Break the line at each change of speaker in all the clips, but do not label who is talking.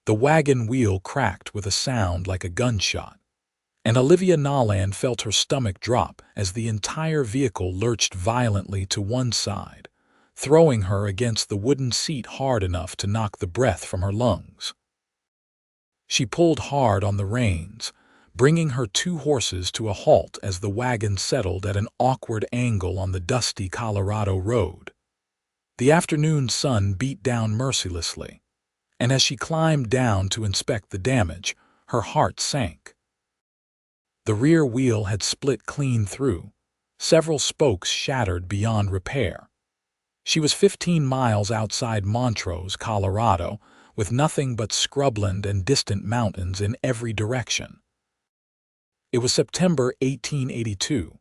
The wagon wheel cracked with a sound like a gunshot, and Olivia Nolan felt her stomach drop as the entire vehicle lurched violently to one side, throwing her against the wooden seat hard enough to knock the breath from her lungs. She pulled hard on the reins, bringing her two horses to a halt as the wagon settled at an awkward angle on the dusty Colorado road. The afternoon sun beat down mercilessly, and as she climbed down to inspect the damage, her heart sank. The rear wheel had split clean through, several spokes shattered beyond repair. She was 15 miles outside Montrose, Colorado, with nothing but scrubland and distant mountains in every direction. It was September 1882,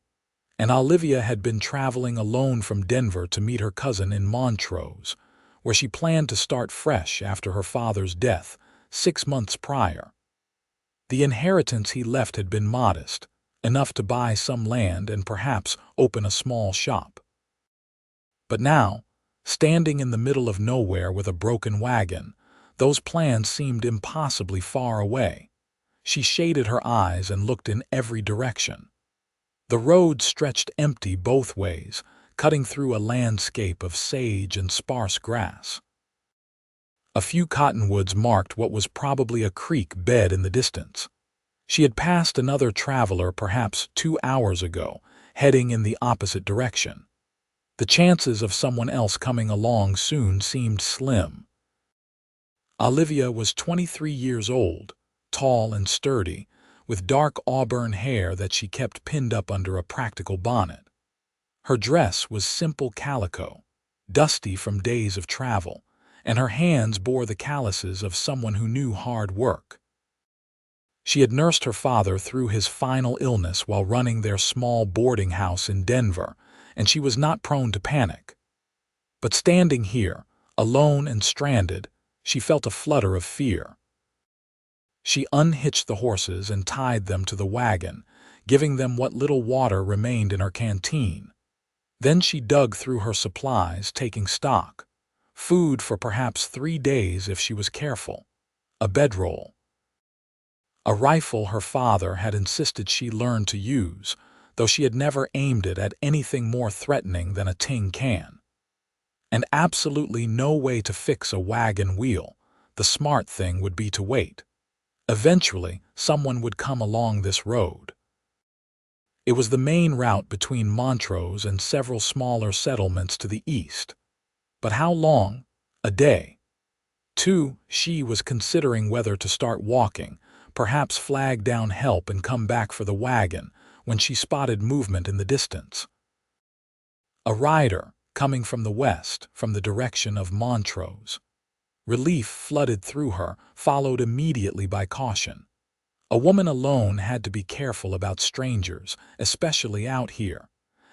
and Olivia had been traveling alone from Denver to meet her cousin in Montrose, where she planned to start fresh after her father's death 6 months prior. The inheritance he left had been modest, enough to buy some land and perhaps open a small shop. But now, standing in the middle of nowhere with a broken wagon, those plans seemed impossibly far away. She shaded her eyes and looked in every direction. The road stretched empty both ways, cutting through a landscape of sage and sparse grass. A few cottonwoods marked what was probably a creek bed in the distance. She had passed another traveler perhaps 2 hours ago, heading in the opposite direction. The chances of someone else coming along soon seemed slim. Olivia was 23 years old, tall and sturdy, with dark auburn hair that she kept pinned up under a practical bonnet. Her dress was simple calico, dusty from days of travel, and her hands bore the calluses of someone who knew hard work. She had nursed her father through his final illness while running their small boarding house in Denver, and she was not prone to panic. But standing here, alone and stranded, she felt a flutter of fear. She unhitched the horses and tied them to the wagon, giving them what little water remained in her canteen. Then she dug through her supplies, taking stock. Food for perhaps 3 days if she was careful. A bedroll. A rifle her father had insisted she learn to use, though she had never aimed it at anything more threatening than a tin can. And absolutely no way to fix a wagon wheel. The smart thing would be to wait. Eventually, someone would come along this road. It was the main route between Montrose and several smaller settlements to the east. But how long? A day. 2, she was considering whether to start walking, perhaps flag down help and come back for the wagon, when she spotted movement in the distance. A rider, coming from the west, from the direction of Montrose. Relief flooded through her, followed immediately by caution. A woman alone had to be careful about strangers, especially out here.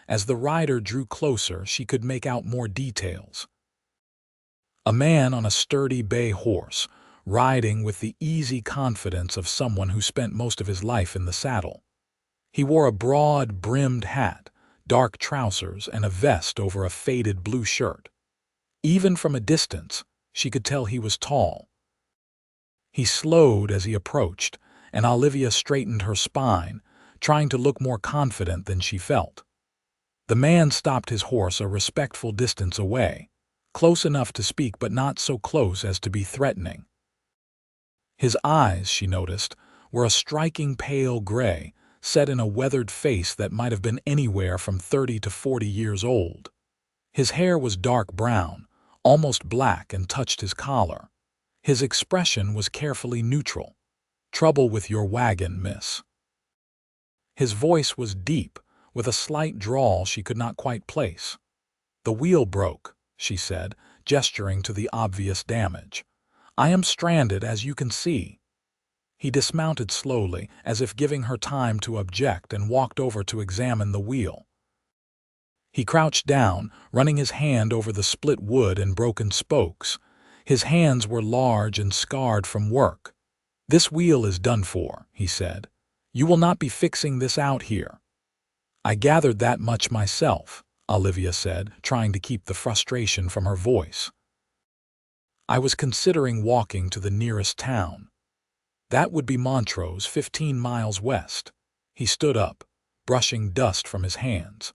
As the rider drew closer, she could make out more details. A man on a sturdy bay horse, riding with the easy confidence of someone who spent most of his life in the saddle. He wore a broad-brimmed hat, dark trousers, and a vest over a faded blue shirt. Even from a distance, she could tell he was tall. He slowed as he approached, and Olivia straightened her spine, trying to look more confident than she felt. The man stopped his horse a respectful distance away, close enough to speak but not so close as to be threatening. His eyes, she noticed, were a striking pale gray, set in a weathered face that might have been anywhere from 30 to 40 years old. His hair was dark brown, almost black, and touched his collar. His expression was carefully neutral. "Trouble with your wagon, miss." His voice was deep, with a slight drawl she could not quite place. "The wheel broke," she said, gesturing to the obvious damage. "I am stranded, as you can see." He dismounted slowly, as if giving her time to object, and walked over to examine the wheel. He crouched down, running his hand over the split wood and broken spokes. His hands were large and scarred from work. "This wheel is done for," he said. "You will not be fixing this out here." "I gathered that much myself," Olivia said, trying to keep the frustration from her voice. I was considering walking to the nearest town. That would be Montrose, 15 miles west. He stood up, brushing dust from his hands.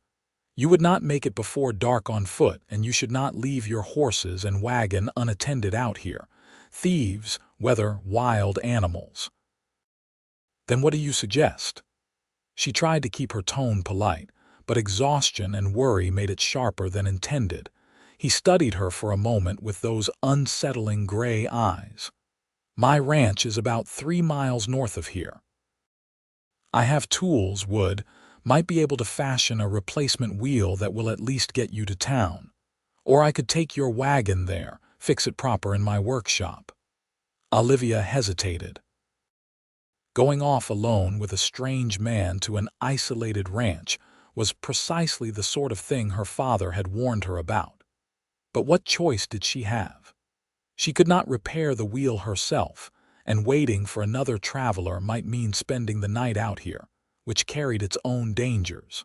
You would not make it before dark on foot, and you should not leave your horses and wagon unattended out here. Thieves, whether wild animals. Then what do you suggest? She tried to keep her tone polite, but exhaustion and worry made it sharper than intended. He studied her for a moment with those unsettling gray eyes. My ranch is about 3 miles north of here. I have tools, might be able to fashion a replacement wheel that will at least get you to town. Or I could take your wagon there, fix it proper in my workshop. Olivia hesitated. Going off alone with a strange man to an isolated ranch was precisely the sort of thing her father had warned her about. But what choice did she have? She could not repair the wheel herself, and waiting for another traveler might mean spending the night out here, which carried its own dangers.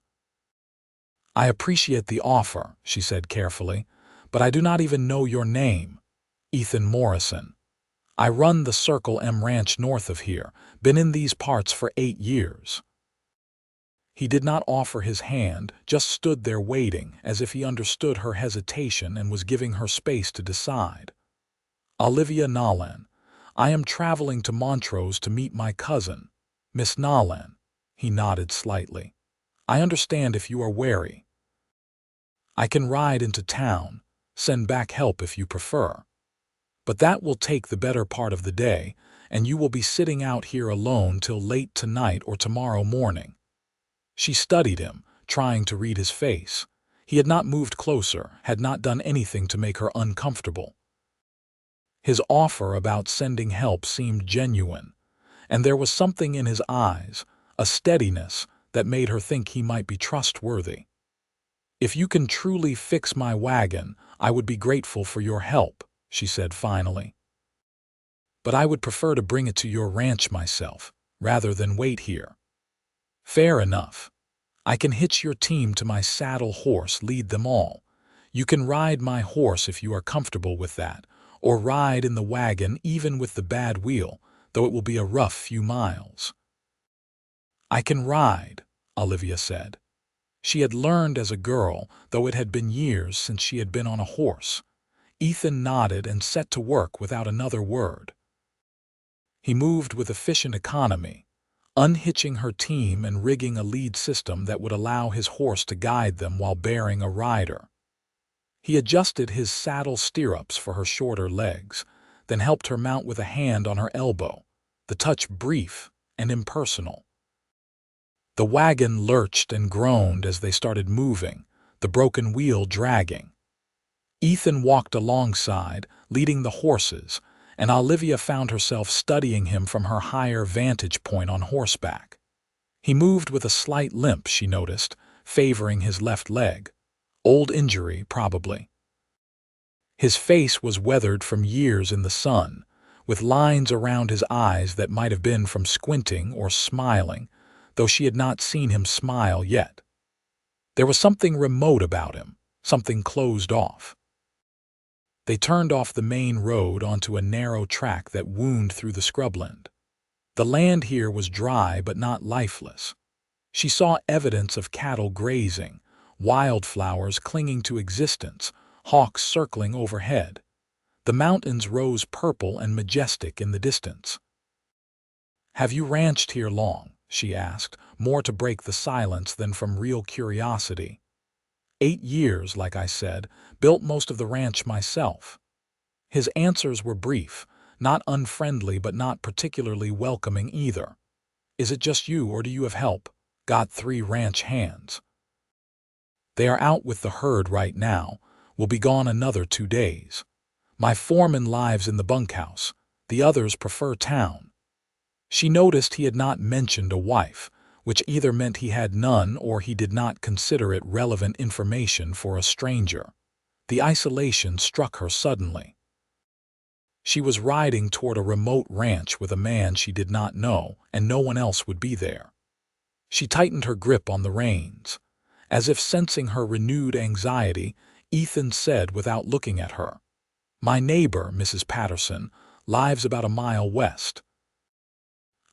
I appreciate the offer, she said carefully, but I do not even know your name. Ethan Morrison. I run the Circle M Ranch north of here, been in these parts for 8 years. He did not offer his hand, just stood there waiting, as if he understood her hesitation and was giving her space to decide. Olivia Nolan. I am traveling to Montrose to meet my cousin, Miss Nolan. He nodded slightly. I understand if you are wary. I can ride into town, send back help if you prefer. But that will take the better part of the day, and you will be sitting out here alone till late tonight or tomorrow morning. She studied him, trying to read his face. He had not moved closer, had not done anything to make her uncomfortable. His offer about sending help seemed genuine, and there was something in his eyes, a steadiness, that made her think he might be trustworthy. If you can truly fix my wagon, I would be grateful for your help, she said finally. But I would prefer to bring it to your ranch myself, rather than wait here. Fair enough. I can hitch your team to my saddle horse, lead them all. You can ride my horse if you are comfortable with that, or ride in the wagon even with the bad wheel, though it will be a rough few miles. I can ride, Olivia said. She had learned as a girl, though it had been years since she had been on a horse. Ethan nodded and set to work without another word. He moved with efficient economy, unhitching her team and rigging a lead system that would allow his horse to guide them while bearing a rider. He adjusted his saddle stirrups for her shorter legs, then helped her mount with a hand on her elbow, the touch brief and impersonal. The wagon lurched and groaned as they started moving, the broken wheel dragging. Ethan walked alongside, leading the horses, and Olivia found herself studying him from her higher vantage point on horseback. He moved with a slight limp, she noticed, favoring his left leg. Old injury, probably. His face was weathered from years in the sun, with lines around his eyes that might have been from squinting or smiling, though she had not seen him smile yet. There was something remote about him, something closed off. They turned off the main road onto a narrow track that wound through the scrubland. The land here was dry but not lifeless. She saw evidence of cattle grazing, wildflowers clinging to existence, hawks circling overhead. The mountains rose purple and majestic in the distance. "Have you ranched here long?" she asked, more to break the silence than from real curiosity. 8 years, like I said, built most of the ranch myself. His answers were brief, not unfriendly but not particularly welcoming either. "Is it just you or do you have help? Got 3 ranch hands." "They are out with the herd right now, will be gone another 2 days. My foreman lives in the bunkhouse, the others prefer town." She noticed he had not mentioned a wife, which either meant he had none or he did not consider it relevant information for a stranger. The isolation struck her suddenly. She was riding toward a remote ranch with a man she did not know, and no one else would be there. She tightened her grip on the reins. As if sensing her renewed anxiety, Ethan said without looking at her, My neighbor, Mrs. Patterson, lives about a mile west.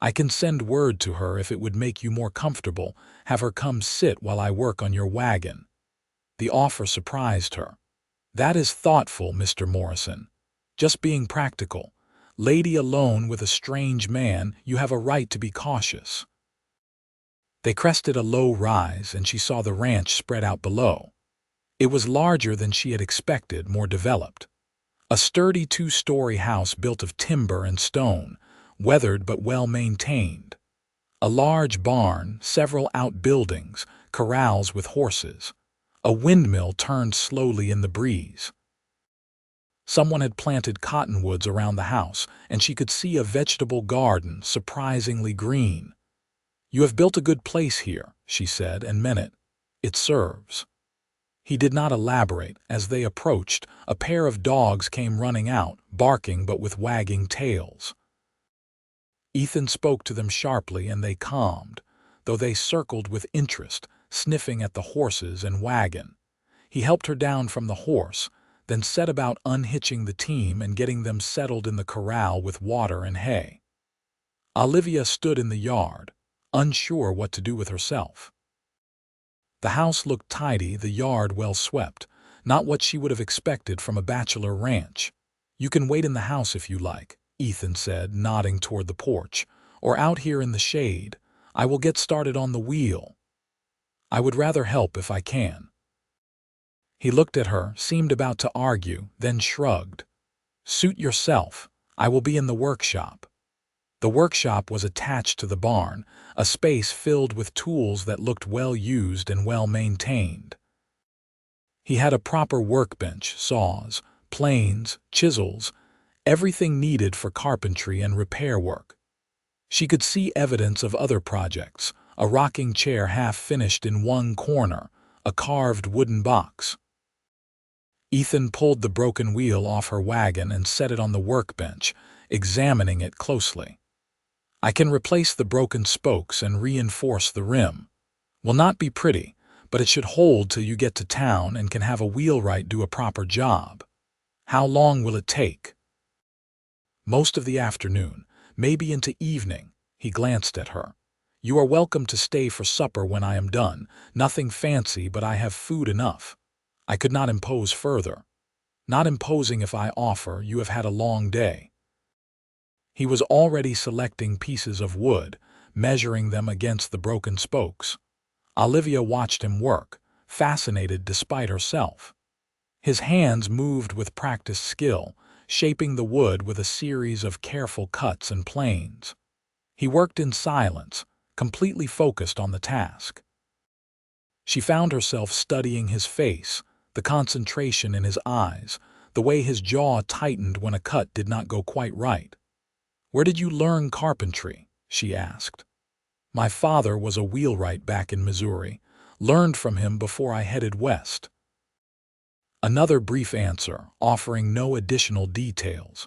I can send word to her if it would make you more comfortable, have her come sit while I work on your wagon." The offer surprised her. "That is thoughtful, Mr. Morrison. Just being practical. Lady alone with a strange man, you have a right to be cautious." They crested a low rise, and she saw the ranch spread out below. It was larger than she had expected, more developed. A sturdy two-story house built of timber and stone, weathered but well-maintained. A large barn, several outbuildings, corrals with horses. A windmill turned slowly in the breeze. Someone had planted cottonwoods around the house, and she could see a vegetable garden, surprisingly green. "You have built a good place here," she said, and meant it. "It serves." He did not elaborate. As they approached, a pair of dogs came running out, barking but with wagging tails. Ethan spoke to them sharply, and they calmed, though they circled with interest, sniffing at the horses and wagon. He helped her down from the horse, then set about unhitching the team and getting them settled in the corral with water and hay. Olivia stood in the yard, unsure what to do with herself. The house looked tidy, the yard well swept, not what she would have expected from a bachelor ranch. "You can wait in the house if you like," Ethan said, nodding toward the porch, "or out here in the shade. I will get started on the wheel. I would rather help if I can." He looked at her, seemed about to argue, then shrugged. "Suit yourself. I will be in the workshop." The workshop was attached to the barn, a space filled with tools that looked well used and well maintained. He had a proper workbench, saws, planes, chisels, everything needed for carpentry and repair work. She could see evidence of other projects, a rocking chair half finished in one corner, a carved wooden box. Ethan pulled the broken wheel off her wagon and set it on the workbench, examining it closely. "I can replace the broken spokes and reinforce the rim. Will not be pretty, but it should hold till you get to town and can have a wheelwright do a proper job." "How long will it take?" "Most of the afternoon, maybe into evening." He glanced at her. "You are welcome to stay for supper when I am done. Nothing fancy, but I have food enough. I could not impose further." "Not imposing if I offer. You have had a long day." He was already selecting pieces of wood, measuring them against the broken spokes. Olivia watched him work, fascinated despite herself. His hands moved with practiced skill, shaping the wood with a series of careful cuts and planes. He worked in silence, completely focused on the task. She found herself studying his face, the concentration in his eyes, the way his jaw tightened when a cut did not go quite right. "Where did you learn carpentry?" she asked. "My father was a wheelwright back in Missouri. Learned from him before I headed west." Another brief answer, offering no additional details.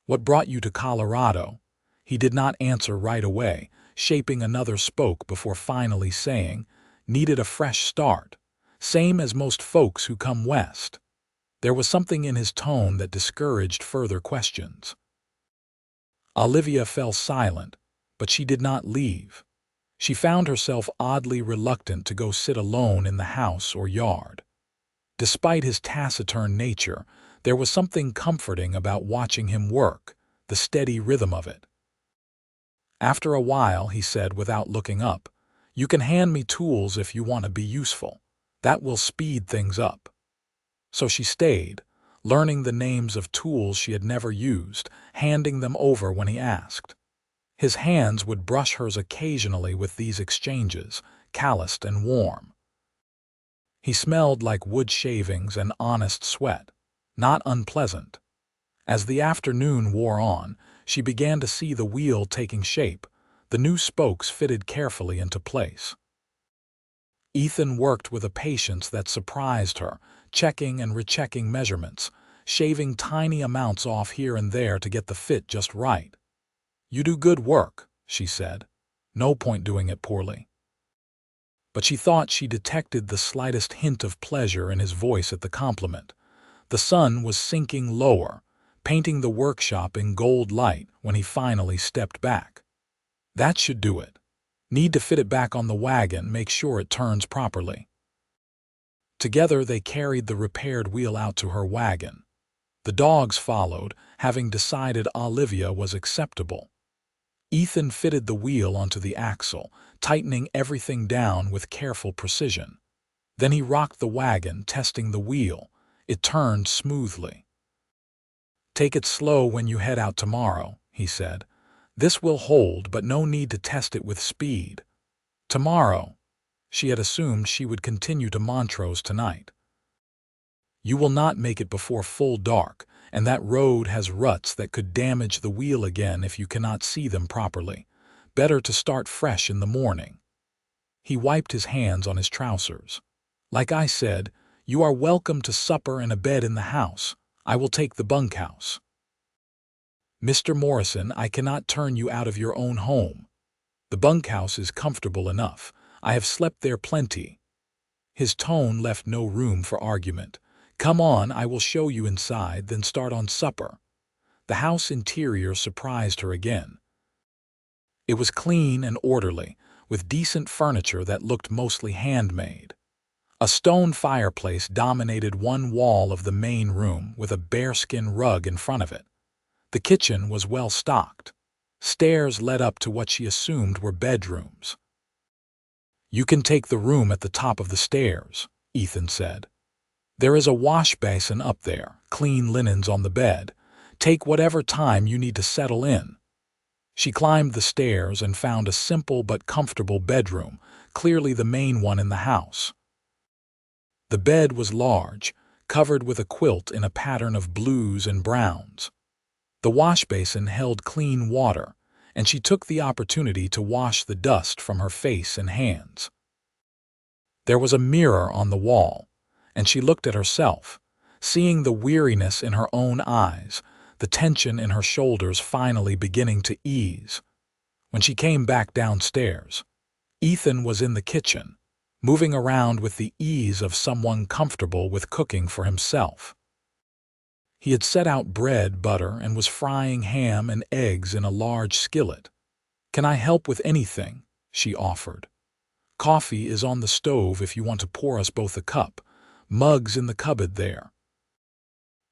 "What brought you to Colorado?" He did not answer right away, shaping another spoke before finally saying, "Needed a fresh start. Same as most folks who come west." There was something in his tone that discouraged further questions. Olivia fell silent, but she did not leave. She found herself oddly reluctant to go sit alone in the house or yard. Despite his taciturn nature, there was something comforting about watching him work, the steady rhythm of it. After a while, he said without looking up, "You can hand me tools if you want to be useful. That will speed things up." So she stayed, learning the names of tools she had never used, handing them over when he asked. His hands would brush hers occasionally with these exchanges, calloused and warm. He smelled like wood shavings and honest sweat, not unpleasant. As the afternoon wore on, she began to see the wheel taking shape, the new spokes fitted carefully into place. Ethan worked with a patience that surprised her, checking and rechecking measurements, shaving tiny amounts off here and there to get the fit just right. "You do good work," she said. "No point doing it poorly." But she thought she detected the slightest hint of pleasure in his voice at the compliment. The sun was sinking lower, painting the workshop in gold light when he finally stepped back. That should do it. Need to fit it back on the wagon, make sure it turns properly. Together they carried the repaired wheel out to her wagon. The dogs followed, having decided Olivia was acceptable. Ethan fitted the wheel onto the axle, tightening everything down with careful precision. Then he rocked the wagon, testing the wheel. It turned smoothly. "Take it slow when you head out tomorrow," he said. "This will hold, but no need to test it with speed." Tomorrow. She had assumed she would continue to Montrose tonight. "You will not make it before full dark, and that road has ruts that could damage the wheel again if you cannot see them properly. Better to start fresh in the morning." He wiped his hands on his trousers. "Like I said, you are welcome to supper and a bed in the house. I will take the bunkhouse." "Mr. Morrison, I cannot turn you out of your own home. The bunkhouse is comfortable enough. I have slept there plenty." His tone left no room for argument. "Come on, I will show you inside, then start on supper." The house interior surprised her again. It was clean and orderly, with decent furniture that looked mostly handmade. A stone fireplace dominated one wall of the main room with a bearskin rug in front of it. The kitchen was well stocked. Stairs led up to what she assumed were bedrooms. "You can take the room at the top of the stairs," Ethan said. "There is a wash basin up there, clean linens on the bed. Take whatever time you need to settle in." She climbed the stairs and found a simple but comfortable bedroom, clearly the main one in the house. The bed was large, covered with a quilt in a pattern of blues and browns. The wash basin held clean water, and she took the opportunity to wash the dust from her face and hands. There was a mirror on the wall, and she looked at herself, seeing the weariness in her own eyes, the tension in her shoulders finally beginning to ease. When she came back downstairs, Ethan was in the kitchen, moving around with the ease of someone comfortable with cooking for himself. He had set out bread, butter, and was frying ham and eggs in a large skillet. "Can I help with anything?" she offered. "Coffee is on the stove if you want to pour us both a cup. Mugs in the cupboard there."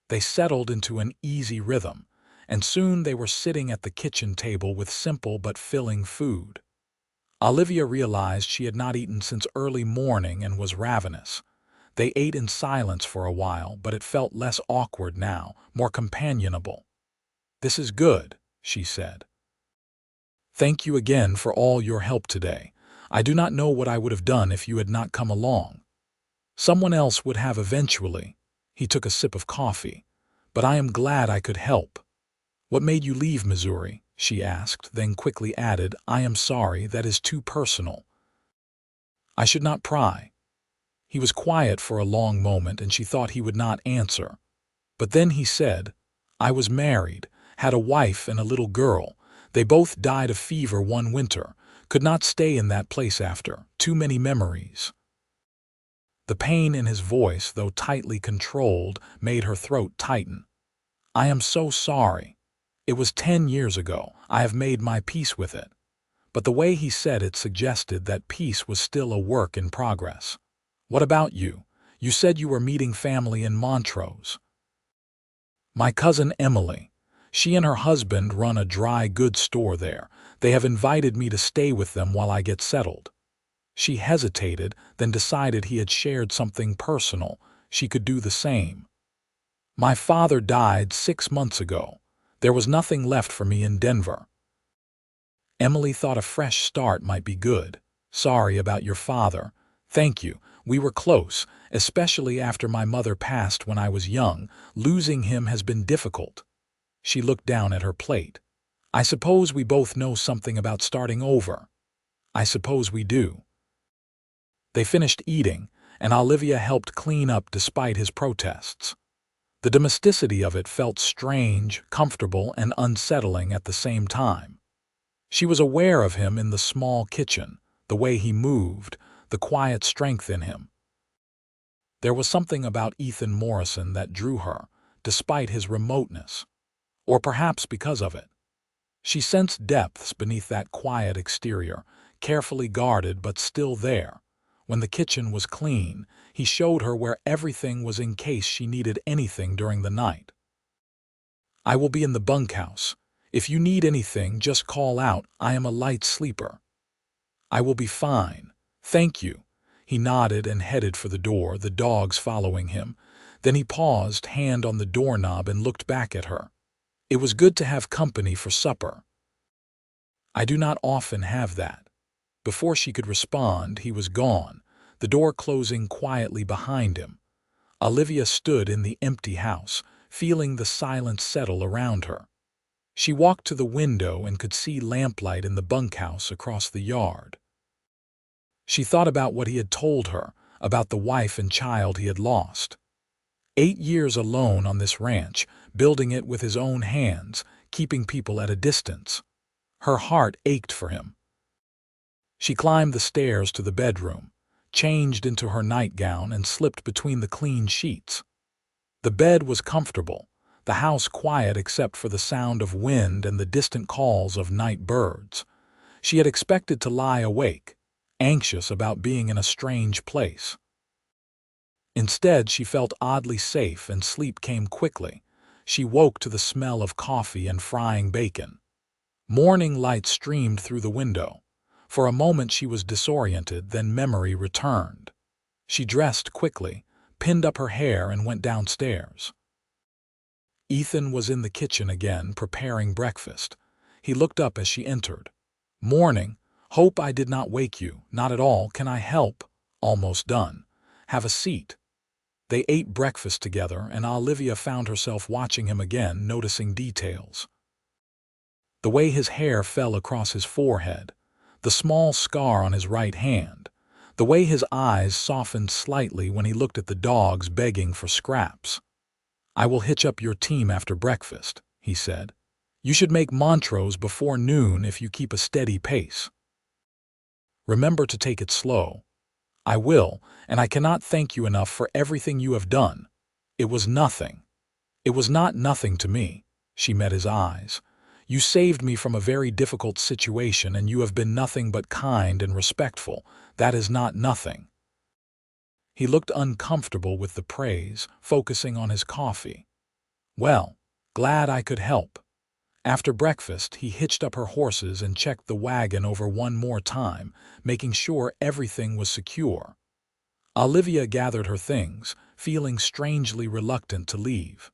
They settled into an easy rhythm, and soon they were sitting at the kitchen table with simple but filling food. Olivia realized she had not eaten since early morning and was ravenous. They ate in silence for a while, but it felt less awkward now, more companionable. "This is good," she said. "Thank you again for all your help today. I do not know what I would have done if you had not come along. Someone else would have eventually." He took a sip of coffee. "But I am glad I could help." "What made you leave Missouri?" she asked, then quickly added, "I am sorry, that is too personal." "I should not pry." He was quiet for a long moment, and she thought he would not answer. But then he said, "I was married, had a wife and a little girl. They both died of fever one winter. Could not stay in that place after. Too many memories." The pain in his voice, though tightly controlled, made her throat tighten. "I am so sorry. It was 10 years ago. I have made my peace with it." But the way he said it suggested that peace was still a work in progress. "What about you? You said you were meeting family in Montrose." "My cousin Emily. She and her husband run a dry goods store there. They have invited me to stay with them while I get settled." She hesitated, then decided he had shared something personal. She could do the same. "My father died 6 months ago. There was nothing left for me in Denver." Emily thought a fresh start might be good. "Sorry about your father." "Thank you. We were close, especially after my mother passed when I was young. Losing him has been difficult." She looked down at her plate. "I suppose we both know something about starting over." "I suppose we do." They finished eating, and Olivia helped clean up despite his protests. The domesticity of it felt strange, comfortable, and unsettling at the same time. She was aware of him in the small kitchen, the way he moved, the quiet strength in him. There was something about Ethan Morrison that drew her, despite his remoteness, or perhaps because of it. She sensed depths beneath that quiet exterior, carefully guarded but still there. When the kitchen was clean, he showed her where everything was in case she needed anything during the night. "I will be in the bunkhouse. If you need anything, just call out. I am a light sleeper." "I will be fine. Thank you." He nodded and headed for the door, the dogs following him. Then he paused, hand on the doorknob, and looked back at her. "It was good to have company for supper." "I do not often have that." Before she could respond, he was gone, the door closing quietly behind him. Olivia stood in the empty house, feeling the silence settle around her. She walked to the window and could see lamplight in the bunkhouse across the yard. She thought about what he had told her, about the wife and child he had lost. 8 years alone on this ranch, building it with his own hands, keeping people at a distance. Her heart ached for him. She climbed the stairs to the bedroom, changed into her nightgown, and slipped between the clean sheets. The bed was comfortable, the house quiet except for the sound of wind and the distant calls of night birds. She had expected to lie awake, anxious about being in a strange place. Instead, she felt oddly safe and sleep came quickly. She woke to the smell of coffee and frying bacon. Morning light streamed through the window. For a moment she was disoriented, then memory returned. She dressed quickly, pinned up her hair, and went downstairs. Ethan was in the kitchen again, preparing breakfast. He looked up as she entered. "Morning. Hope I did not wake you. Not at all. Can I help?" "Almost done. Have a seat." They ate breakfast together, and Olivia found herself watching him again, noticing details. The way his hair fell across his forehead, the small scar on his right hand, the way his eyes softened slightly when he looked at the dogs begging for scraps. "I will hitch up your team after breakfast," he said. "You should make Montrose before noon if you keep a steady pace. Remember to take it slow." "I will, and I cannot thank you enough for everything you have done." "It was nothing." "It was not nothing to me." She met his eyes. "You saved me from a very difficult situation, and you have been nothing but kind and respectful. That is not nothing." He looked uncomfortable with the praise, focusing on his coffee. "Well, glad I could help." After breakfast, he hitched up her horses and checked the wagon over one more time, making sure everything was secure. Olivia gathered her things, feeling strangely reluctant to leave.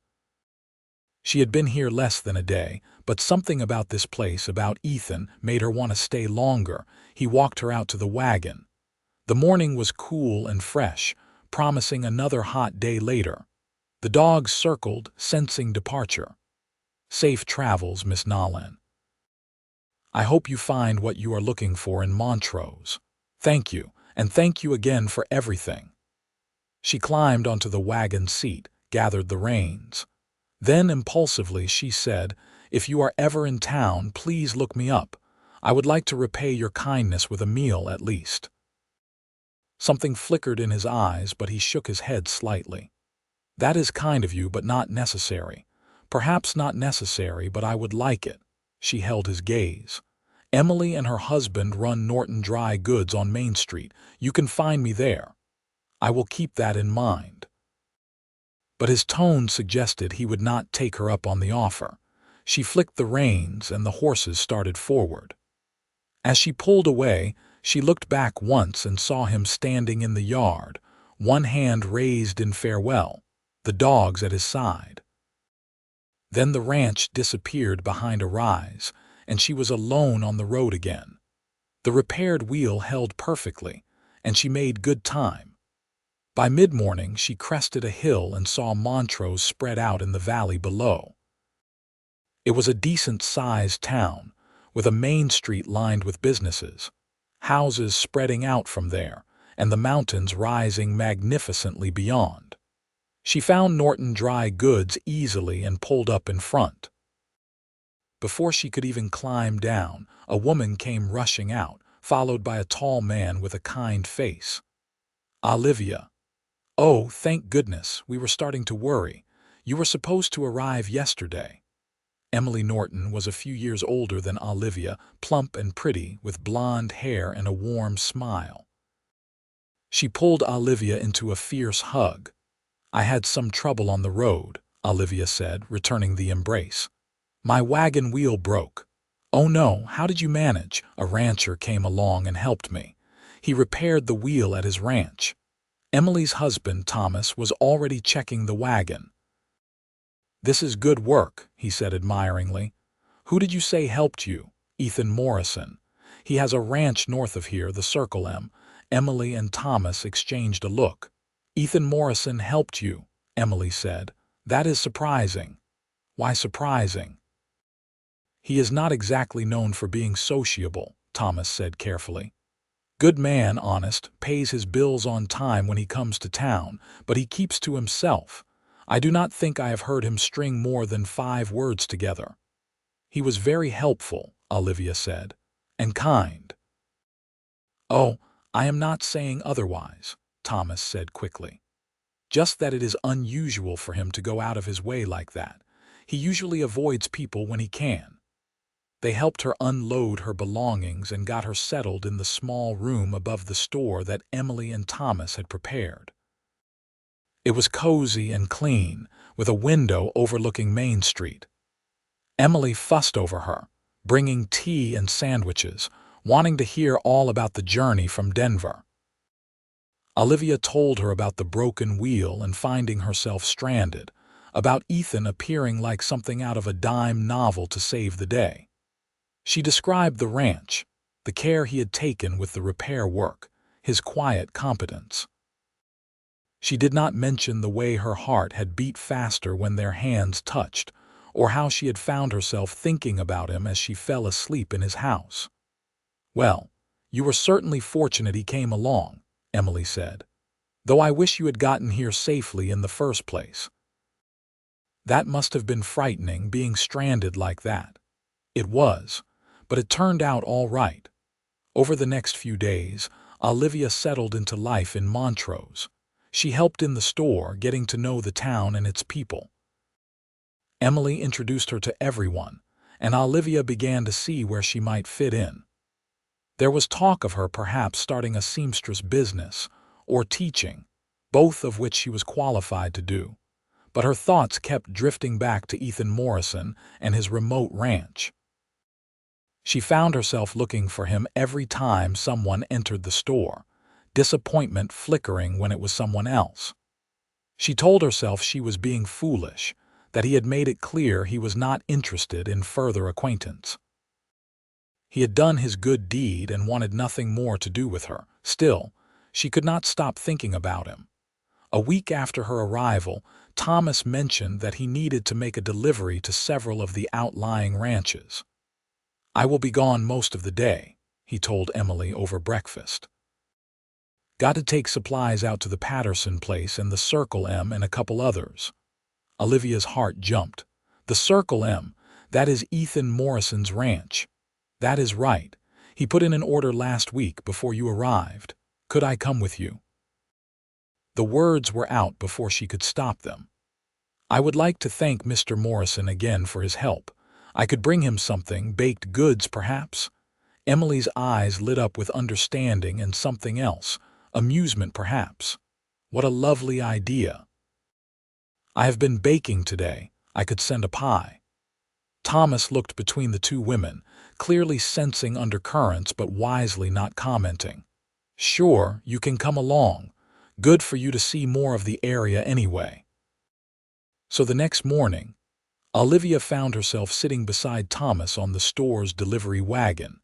She had been here less than a day, but something about this place, about Ethan, made her want to stay longer. He walked her out to the wagon. The morning was cool and fresh, promising another hot day later. The dogs circled, sensing departure. "Safe travels, Miss Nolan. I hope you find what you are looking for in Montrose." "Thank you, and thank you again for everything." She climbed onto the wagon seat, gathered the reins. Then impulsively she said, "If you are ever in town, please look me up. I would like to repay your kindness with a meal at least." Something flickered in his eyes, but he shook his head slightly. "That is kind of you, but not necessary. Perhaps not necessary, but I would like it." She held his gaze. "Emily and her husband run Norton Dry Goods on Main Street. You can find me there. I will keep that in mind." But his tone suggested he would not take her up on the offer. She flicked the reins, and the horses started forward. As she pulled away, she looked back once and saw him standing in the yard, one hand raised in farewell, the dogs at his side. Then the ranch disappeared behind a rise, and she was alone on the road again. The repaired wheel held perfectly, and she made good time. By mid-morning, she crested a hill and saw Montrose spread out in the valley below. It was a decent-sized town, with a main street lined with businesses, houses spreading out from there, and the mountains rising magnificently beyond. She found Norton Dry Goods easily and pulled up in front. Before she could even climb down, a woman came rushing out, followed by a tall man with a kind face. "Olivia." Oh, thank goodness, we were starting to worry. You were supposed to arrive yesterday. Emily Norton was a few years older than Olivia, plump and pretty, with blonde hair and a warm smile. She pulled Olivia into a fierce hug. I had some trouble on the road, Olivia said, returning the embrace. My wagon wheel broke. Oh no, how did you manage? A rancher came along and helped me. He repaired the wheel at his ranch. Emily's husband, Thomas, was already checking the wagon. This is good work, he said admiringly. Who did you say helped you? Ethan Morrison. He has a ranch north of here, the Circle M. Emily and Thomas exchanged a look. Ethan Morrison helped you, Emily said. That is surprising. Why surprising? He is not exactly known for being sociable, Thomas said carefully. Good man, honest, pays his bills on time when he comes to town, but he keeps to himself. I do not think I have heard him string more than 5 words together. He was very helpful, Olivia said, and kind. Oh, I am not saying otherwise, Thomas said quickly. Just that it is unusual for him to go out of his way like that. He usually avoids people when he can. They helped her unload her belongings and got her settled in the small room above the store that Emily and Thomas had prepared. It was cozy and clean, with a window overlooking Main Street. Emily fussed over her, bringing tea and sandwiches, wanting to hear all about the journey from Denver. Olivia told her about the broken wheel and finding herself stranded, about Ethan appearing like something out of a dime novel to save the day. She described the ranch, the care he had taken with the repair work, his quiet competence. She did not mention the way her heart had beat faster when their hands touched, or how she had found herself thinking about him as she fell asleep in his house. Well, you were certainly fortunate he came along, Emily said, though I wish you had gotten here safely in the first place. That must have been frightening, being stranded like that. It was, but it turned out all right. Over the next few days, Olivia settled into life in Montrose. She helped in the store, getting to know the town and its people. Emily introduced her to everyone, and Olivia began to see where she might fit in. There was talk of her perhaps starting a seamstress business or teaching, both of which she was qualified to do, but her thoughts kept drifting back to Ethan Morrison and his remote ranch. She found herself looking for him every time someone entered the store, disappointment flickering when it was someone else. She told herself she was being foolish, that he had made it clear he was not interested in further acquaintance. He had done his good deed and wanted nothing more to do with her. Still, she could not stop thinking about him. A week after her arrival, Thomas mentioned that he needed to make a delivery to several of the outlying ranches. I will be gone most of the day, he told Emily over breakfast. Got to take supplies out to the Patterson place and the Circle M and a couple others. Olivia's heart jumped. The Circle M, that is Ethan Morrison's ranch. That is right. He put in an order last week before you arrived. Could I come with you? The words were out before she could stop them. I would like to thank Mr. Morrison again for his help. I could bring him something, baked goods perhaps. Emily's eyes lit up with understanding and something else, amusement perhaps. What a lovely idea. I have been baking today. I could send a pie. Thomas looked between the two women, clearly sensing undercurrents but wisely not commenting. Sure, you can come along. Good for you to see more of the area anyway. So the next morning, Olivia found herself sitting beside Thomas on the store's delivery wagon,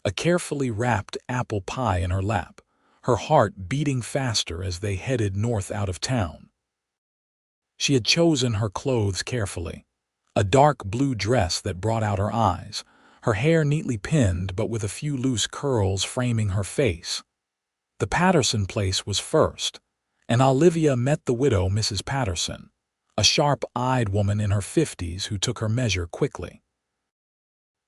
a carefully wrapped apple pie in her lap, her heart beating faster as they headed north out of town. She had chosen her clothes carefully, a dark blue dress that brought out her eyes, her hair neatly pinned but with a few loose curls framing her face. The Patterson place was first, and Olivia met the widow Mrs. Patterson, a sharp-eyed woman in her 50s who took her measure quickly.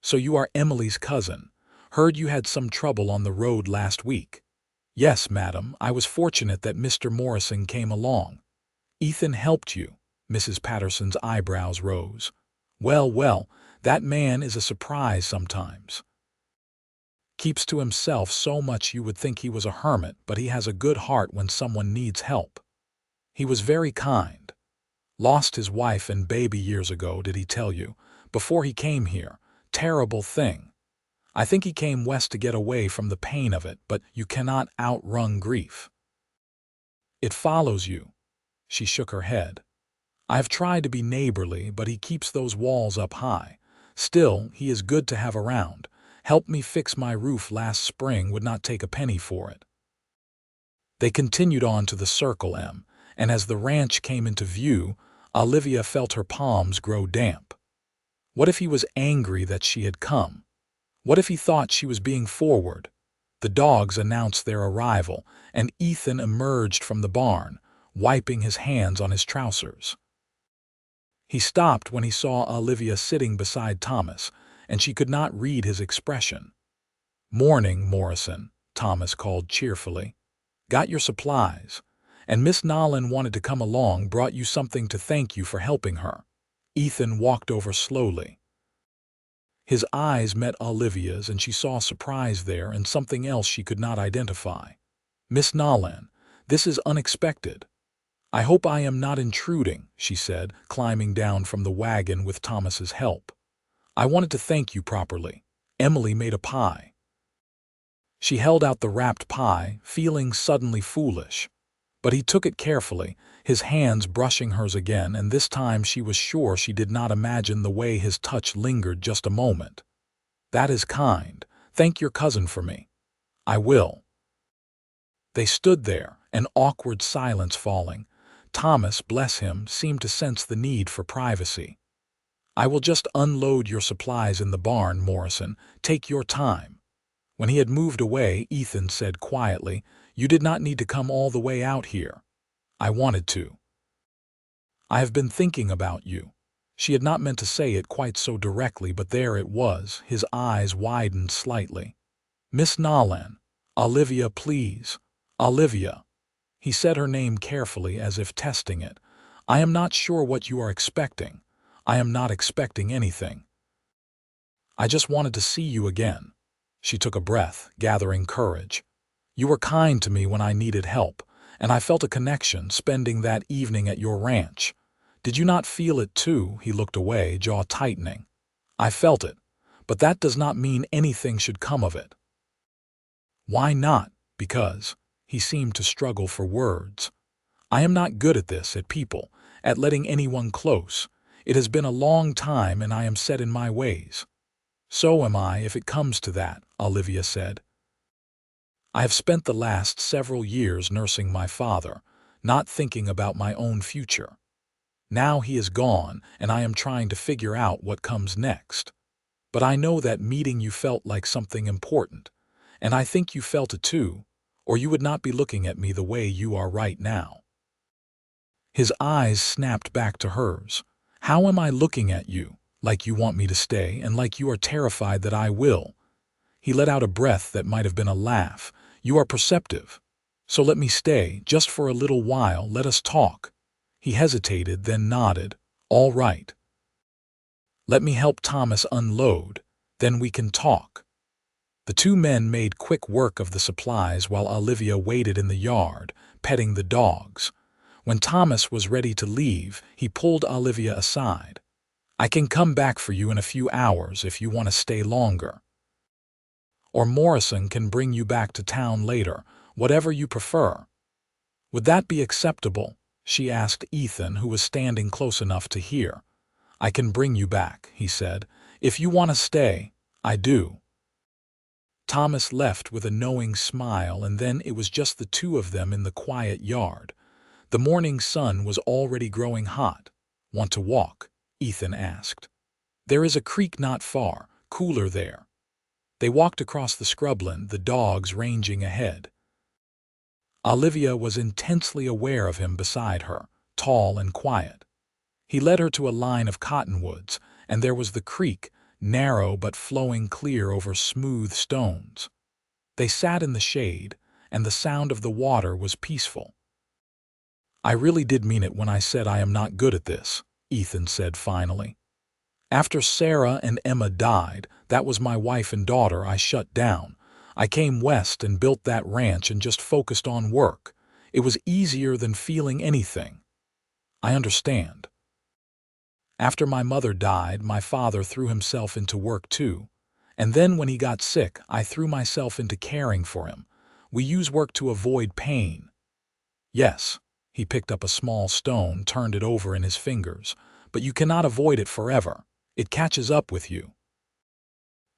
So you are Emily's cousin. Heard you had some trouble on the road last week. Yes, madam, I was fortunate that Mr. Morrison came along. Ethan helped you. Mrs. Patterson's eyebrows rose. Well, well, that man is a surprise sometimes. Keeps to himself so much you would think he was a hermit, but he has a good heart when someone needs help. He was very kind. Lost his wife and baby years ago, did he tell you? Before he came here. Terrible thing. I think he came west to get away from the pain of it, but you cannot outrun grief. It follows you. She shook her head. I have tried to be neighborly, but he keeps those walls up high. Still, he is good to have around. Helped me fix my roof last spring, would not take a penny for it. They continued on to the Circle M, and as the ranch came into view, Olivia felt her palms grow damp. What if he was angry that she had come? What if he thought she was being forward? The dogs announced their arrival, and Ethan emerged from the barn, wiping his hands on his trousers. He stopped when he saw Olivia sitting beside Thomas, and she could not read his expression. "Morning, Morrison," Thomas called cheerfully. "Got your supplies. And Miss Nolan wanted to come along, brought you something to thank you for helping her." Ethan walked over slowly. His eyes met Olivia's, and she saw surprise there and something else she could not identify. "Miss Nolan, this is unexpected. I hope I am not intruding," she said, climbing down from the wagon with Thomas's help. "I wanted to thank you properly. Emily made a pie." She held out the wrapped pie, feeling suddenly foolish. But he took it carefully, his hands brushing hers again, and this time she was sure she did not imagine the way his touch lingered just a moment. "That is kind. Thank your cousin for me." "I will." They stood there, an awkward silence falling. Thomas, bless him, seemed to sense the need for privacy. "I will just unload your supplies in the barn, Morrison. Take your time." When he had moved away, Ethan said quietly, "You did not need to come all the way out here." "I wanted to. I have been thinking about you." She had not meant to say it quite so directly, but there it was. His eyes widened slightly. "Miss Nolan. Olivia, please. Olivia." He said her name carefully, as if testing it. "I am not sure what you are expecting." "I am not expecting anything. I just wanted to see you again." She took a breath, gathering courage. "You were kind to me when I needed help, and I felt a connection spending that evening at your ranch. Did you not feel it too?" He looked away, jaw tightening. "I felt it, but that does not mean anything should come of it." "Why not?" "Because—" He seemed to struggle for words. "I am not good at this, at people, at letting anyone close. It has been a long time, and I am set in my ways." "So am I, if it comes to that," Olivia said. "I have spent the last several years nursing my father, not thinking about my own future. Now he is gone, and I am trying to figure out what comes next. But I know that meeting you felt like something important, and I think you felt it too, or you would not be looking at me the way you are right now." His eyes snapped back to hers. "How am I looking at you? Like you want me to stay, and like you are terrified that I will." He let out a breath that might have been a laugh. "You are perceptive. So let me stay, just for a little while. Let us talk." He hesitated, then nodded. "All right. Let me help Thomas unload. Then we can talk." The two men made quick work of the supplies while Olivia waited in the yard, petting the dogs. When Thomas was ready to leave, he pulled Olivia aside. "I can come back for you in a few hours if you want to stay longer. Or Morrison can bring you back to town later, whatever you prefer." "Would that be acceptable?" she asked Ethan, who was standing close enough to hear. "I can bring you back," he said. "If you want to stay, I do." Thomas left with a knowing smile, and then it was just the two of them in the quiet yard. The morning sun was already growing hot. "Want to walk?" Ethan asked. "There is a creek not far, cooler there." They walked across the scrubland, the dogs ranging ahead. Olivia was intensely aware of him beside her, tall and quiet. He led her to a line of cottonwoods, and there was the creek, narrow but flowing clear over smooth stones. They sat in the shade, and the sound of the water was peaceful. "I really did mean it when I said I am not good at this," Ethan said finally. "After Sarah and Emma died, that was my wife and daughter, I shut down. I came west and built that ranch and just focused on work. It was easier than feeling anything." "I understand." "After my mother died, my father threw himself into work too. And then when he got sick, I threw myself into caring for him. We use work to avoid pain." "Yes." He picked up a small stone, turned it over in his fingers. "But you cannot avoid it forever. It catches up with you."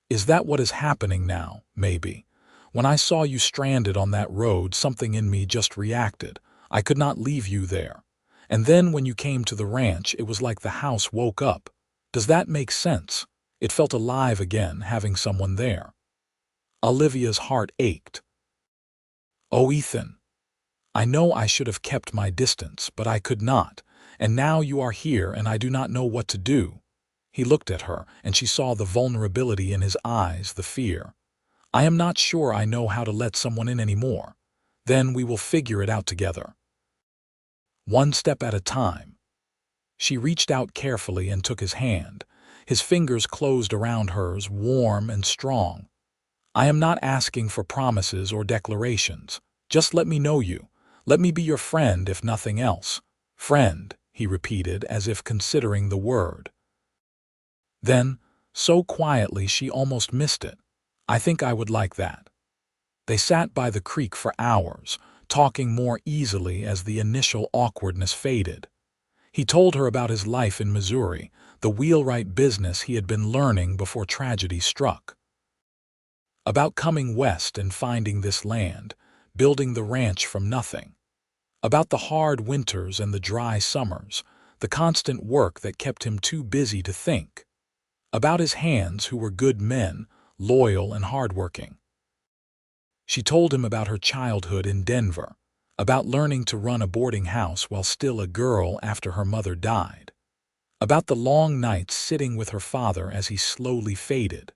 "Is that what is happening now, maybe? When I saw you stranded on that road, something in me just reacted. I could not leave you there. And then when you came to the ranch, it was like the house woke up. Does that make sense? It felt alive again, having someone there." Olivia's heart ached. "Oh, Ethan, I know I should have kept my distance, but I could not. And now you are here and I do not know what to do." He looked at her, and she saw the vulnerability in his eyes, the fear. "I am not sure I know how to let someone in anymore. Then we will figure it out together. One step at a time." She reached out carefully and took his hand. His fingers closed around hers, warm and strong. "I am not asking for promises or declarations. Just let me know you. Let me be your friend if nothing else." "Friend," he repeated, as if considering the word. Then, so quietly she almost missed it, "I think I would like that." They sat by the creek for hours, talking more easily as the initial awkwardness faded. He told her about his life in Missouri, the wheelwright business he had been learning before tragedy struck. About coming west and finding this land, building the ranch from nothing. About the hard winters and the dry summers, the constant work that kept him too busy to think. About his hands, who were good men, loyal and hardworking. She told him about her childhood in Denver, about learning to run a boarding house while still a girl after her mother died, about the long nights sitting with her father as he slowly faded,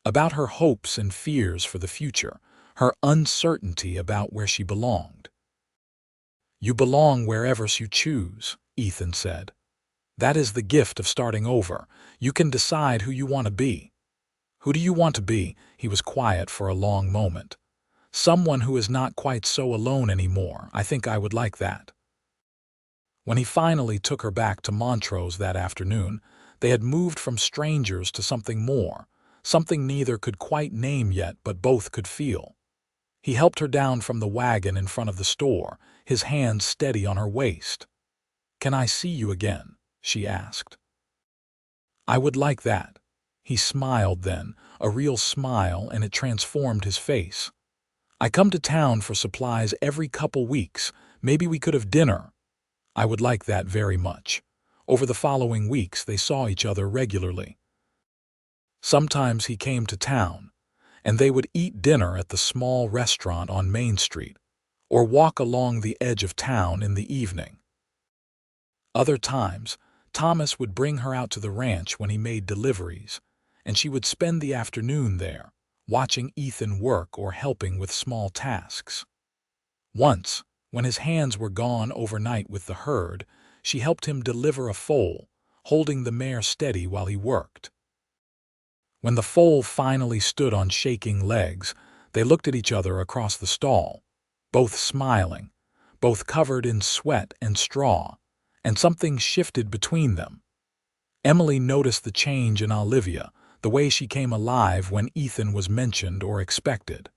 about her hopes and fears for the future, her uncertainty about where she belonged. "You belong wherever you choose," Ethan said. "That is the gift of starting over. You can decide who you want to be." "Who do you want to be?" He was quiet for a long moment. "Someone who is not quite so alone anymore. I think I would like that." When he finally took her back to Montrose that afternoon, they had moved from strangers to something more, something neither could quite name yet but both could feel. He helped her down from the wagon in front of the store, his hand steady on her waist. "Can I see you again?" she asked. "I would like that." He smiled then, a real smile, and it transformed his face. "I come to town for supplies every couple weeks. Maybe we could have dinner." "I would like that very much." Over the following weeks they saw each other regularly. Sometimes he came to town, and they would eat dinner at the small restaurant on Main Street, or walk along the edge of town in the evening. Other times, Thomas would bring her out to the ranch when he made deliveries, and she would spend the afternoon there, watching Ethan work or helping with small tasks. Once, when his hands were gone overnight with the herd, she helped him deliver a foal, holding the mare steady while he worked. When the foal finally stood on shaking legs, they looked at each other across the stall, both smiling, both covered in sweat and straw, and something shifted between them. Emily noticed the change in Olivia, the way she came alive when Ethan was mentioned or expected.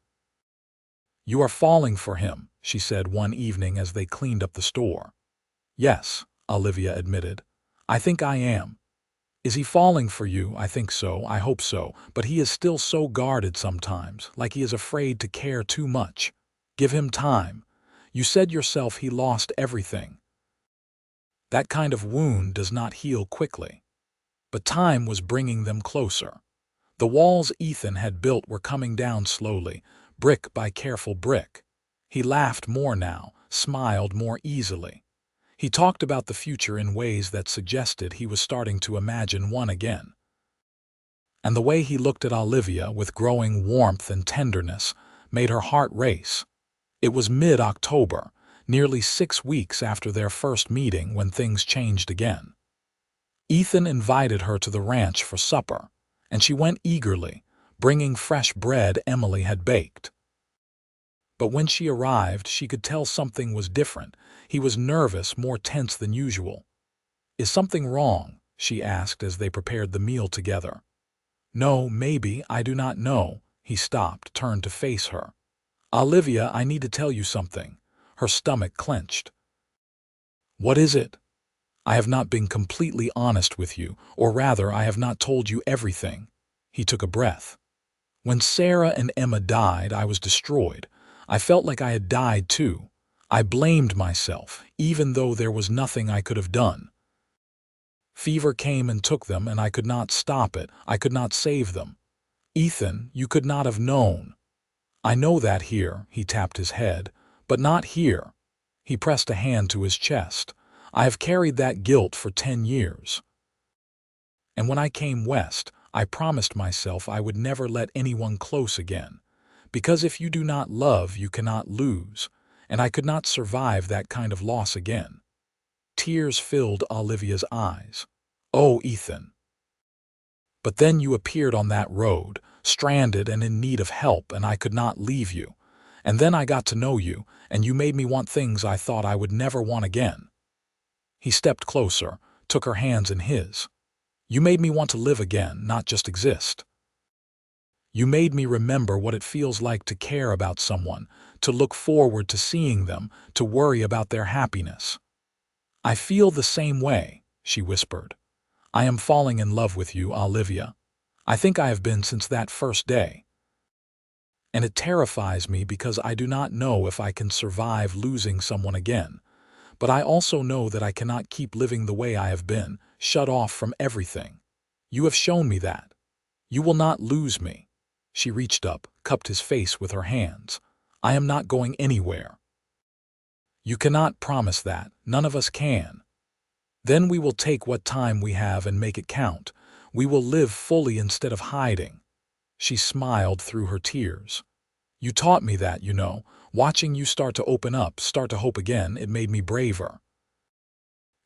"You are falling for him," she said one evening as they cleaned up the store. "Yes," Olivia admitted. "I think I am." "Is he falling for you?" "I think so, I hope so, but he is still so guarded sometimes, like he is afraid to care too much. Give him time. You said yourself he lost everything. That kind of wound does not heal quickly." But time was bringing them closer. The walls Ethan had built were coming down slowly, brick by careful brick. He laughed more now, smiled more easily. He talked about the future in ways that suggested he was starting to imagine one again. And the way he looked at Olivia with growing warmth and tenderness made her heart race. It was mid-October, nearly 6 weeks after their first meeting when things changed again. Ethan invited her to the ranch for supper, and she went eagerly, bringing fresh bread Emily had baked. But when she arrived, she could tell something was different. He was nervous, more tense than usual. "Is something wrong?" she asked as they prepared the meal together. "No, maybe, I do not know." He stopped, turned to face her. "Olivia, I need to tell you something." Her stomach clenched. "What is it?" "I have not been completely honest with you, or rather, I have not told you everything." He took a breath. "When Sarah and Emma died, I was destroyed. I felt like I had died too. I blamed myself, even though there was nothing I could have done. Fever came and took them, and I could not stop it. I could not save them. Ethan, you could not have known. I know that here," he tapped his head, "but not here." He pressed a hand to his chest. "I have carried that guilt for 10 years. And when I came west, I promised myself I would never let anyone close again. Because if you do not love, you cannot lose, and I could not survive that kind of loss again." Tears filled Olivia's eyes. "Oh, Ethan. But then you appeared on that road, stranded and in need of help, and I could not leave you. And then I got to know you, and you made me want things I thought I would never want again." He stepped closer, took her hands in his. "You made me want to live again, not just exist. You made me remember what it feels like to care about someone, to look forward to seeing them, to worry about their happiness." "I feel the same way," she whispered. "I am falling in love with you, Olivia. I think I have been since that first day. And it terrifies me because I do not know if I can survive losing someone again. But I also know that I cannot keep living the way I have been, shut off from everything. You have shown me that. You will not lose me." She reached up, cupped his face with her hands. "I am not going anywhere." "You cannot promise that. None of us can. Then we will take what time we have and make it count. We will live fully instead of hiding." She smiled through her tears. "You taught me that, you know. Watching you start to open up, start to hope again, it made me braver."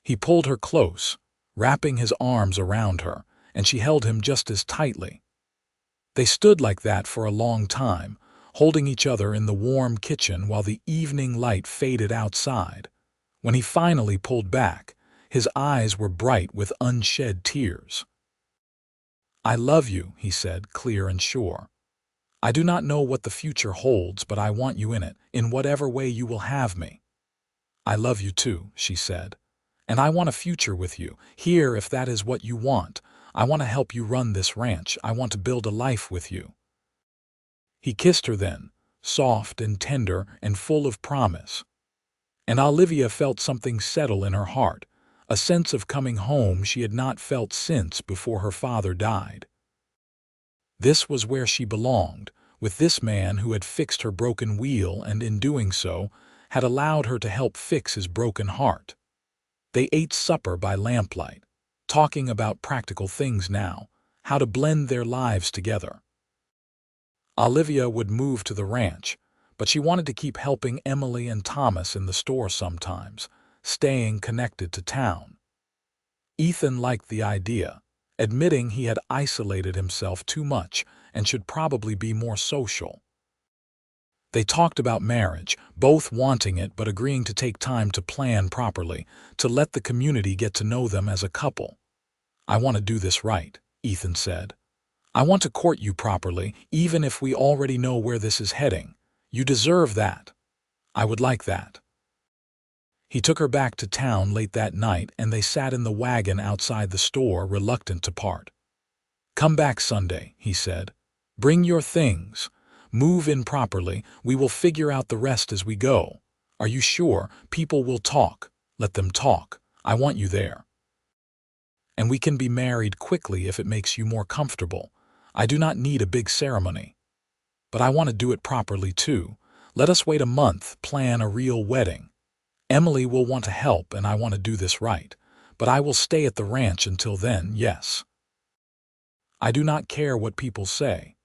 He pulled her close, wrapping his arms around her, and she held him just as tightly. They stood like that for a long time, holding each other in the warm kitchen while the evening light faded outside. When he finally pulled back, his eyes were bright with unshed tears. "I love you," he said, clear and sure. "I do not know what the future holds, but I want you in it, in whatever way you will have me." "I love you too," she said. "And I want a future with you, here if that is what you want. I want to help you run this ranch. I want to build a life with you." He kissed her then, soft and tender and full of promise. And Olivia felt something settle in her heart, a sense of coming home she had not felt since before her father died. This was where she belonged, with this man who had fixed her broken wheel and, in doing so, had allowed her to help fix his broken heart. They ate supper by lamplight, talking about practical things now, how to blend their lives together. Olivia would move to the ranch, but she wanted to keep helping Emily and Thomas in the store sometimes, staying connected to town. Ethan liked the idea, admitting he had isolated himself too much and should probably be more social. They talked about marriage, both wanting it but agreeing to take time to plan properly, to let the community get to know them as a couple. "I want to do this right," Ethan said. "I want to court you properly, even if we already know where this is heading. You deserve that. I would like that." He took her back to town late that night, and they sat in the wagon outside the store, reluctant to part. "Come back Sunday," he said. "Bring your things. Move in properly. We will figure out the rest as we go. Are you sure? People will talk. Let them talk. I want you there. And we can be married quickly if it makes you more comfortable. I do not need a big ceremony. But I want to do it properly too. Let us wait a month, plan a real wedding. Emily will want to help, and I want to do this right. But I will stay at the ranch until then, yes. I do not care what people say.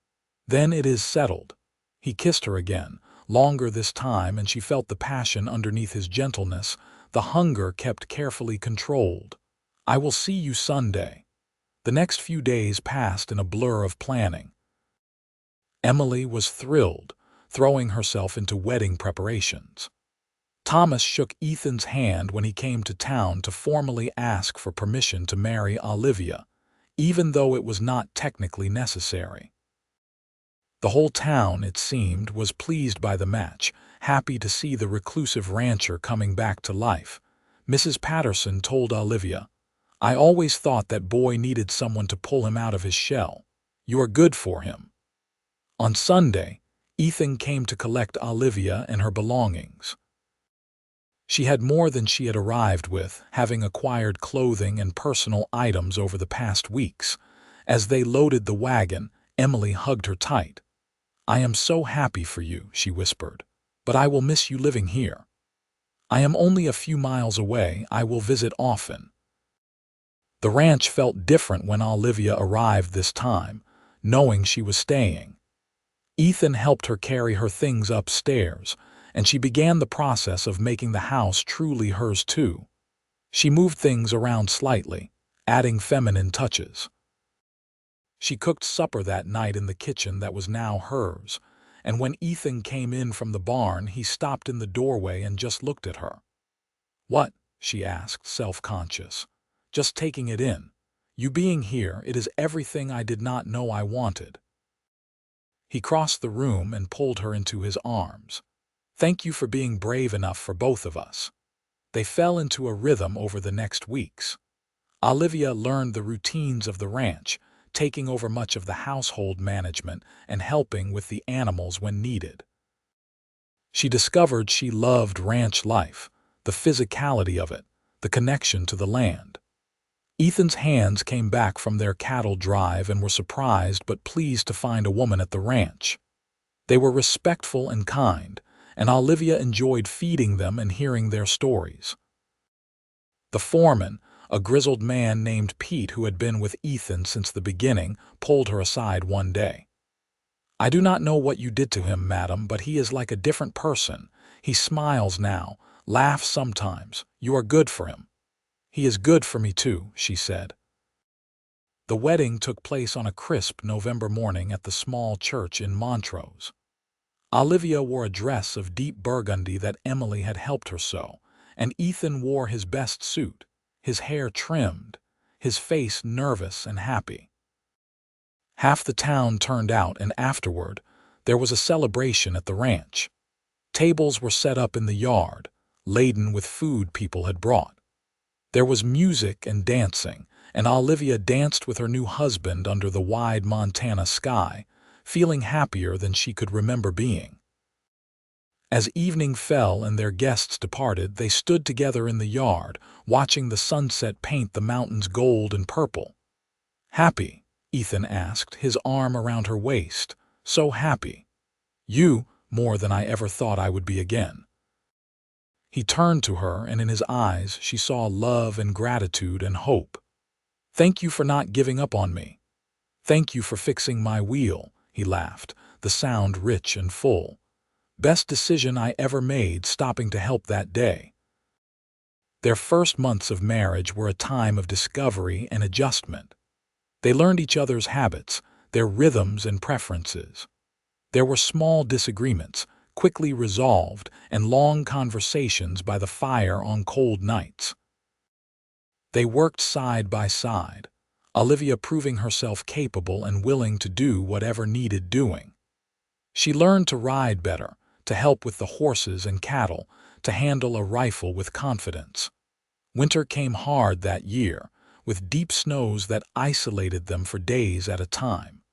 Then it is settled." He kissed her again, longer this time, and she felt the passion underneath his gentleness. The hunger kept carefully controlled. "I will see you Sunday." The next few days passed in a blur of planning. Emily was thrilled, throwing herself into wedding preparations. Thomas shook Ethan's hand when he came to town to formally ask for permission to marry Olivia, even though it was not technically necessary. The whole town, it seemed, was pleased by the match, happy to see the reclusive rancher coming back to life. Mrs. Patterson told Olivia, "I always thought that boy needed someone to pull him out of his shell. You are good for him." On Sunday, Ethan came to collect Olivia and her belongings. She had more than she had arrived with, having acquired clothing and personal items over the past weeks. As they loaded the wagon, Emily hugged her tight. "I am so happy for you," she whispered, "but I will miss you living here. I am only a few miles away. I will visit often." The ranch felt different when Olivia arrived this time, knowing she was staying. Ethan helped her carry her things upstairs, and she began the process of making the house truly hers too. She moved things around slightly, adding feminine touches. She cooked supper that night in the kitchen that was now hers, and when Ethan came in from the barn, he stopped in the doorway and just looked at her. "What?" she asked, self-conscious. "Just taking it in. You being here, it is everything I did not know I wanted." He crossed the room and pulled her into his arms. "Thank you for being brave enough for both of us." They fell into a rhythm over the next weeks. Olivia learned the routines of the ranch, taking over much of the household management and helping with the animals when needed. She discovered she loved ranch life, the physicality of it, the connection to the land. Ethan's hands came back from their cattle drive and were surprised but pleased to find a woman at the ranch. They were respectful and kind, and Olivia enjoyed feeding them and hearing their stories. The foreman, a grizzled man named Pete who had been with Ethan since the beginning, pulled her aside one day. "I do not know what you did to him, madam, but he is like a different person. He smiles now, laughs sometimes. You are good for him." "He is good for me too," she said. The wedding took place on a crisp November morning at the small church in Montrose. Olivia wore a dress of deep burgundy that Emily had helped her sew, and Ethan wore his best suit, his hair trimmed, his face nervous and happy. Half the town turned out, and afterward, there was a celebration at the ranch. Tables were set up in the yard, laden with food people had brought. There was music and dancing, and Olivia danced with her new husband under the wide Montana sky, feeling happier than she could remember being. As evening fell and their guests departed, they stood together in the yard, watching the sunset paint the mountains gold and purple. "Happy?" Ethan asked, his arm around her waist. "So happy." "You, more than I ever thought I would be again." He turned to her, and in his eyes she saw love and gratitude and hope. "Thank you for not giving up on me. Thank you for fixing my wheel," he laughed, the sound rich and full. "Best decision I ever made, stopping to help that day." Their first months of marriage were a time of discovery and adjustment. They learned each other's habits, their rhythms and preferences. There were small disagreements, quickly resolved, and long conversations by the fire on cold nights. They worked side by side, Olivia proving herself capable and willing to do whatever needed doing. She learned to ride better, to help with the horses and cattle, to handle a rifle with confidence. Winter came hard that year, with deep snows that isolated them for days at a time.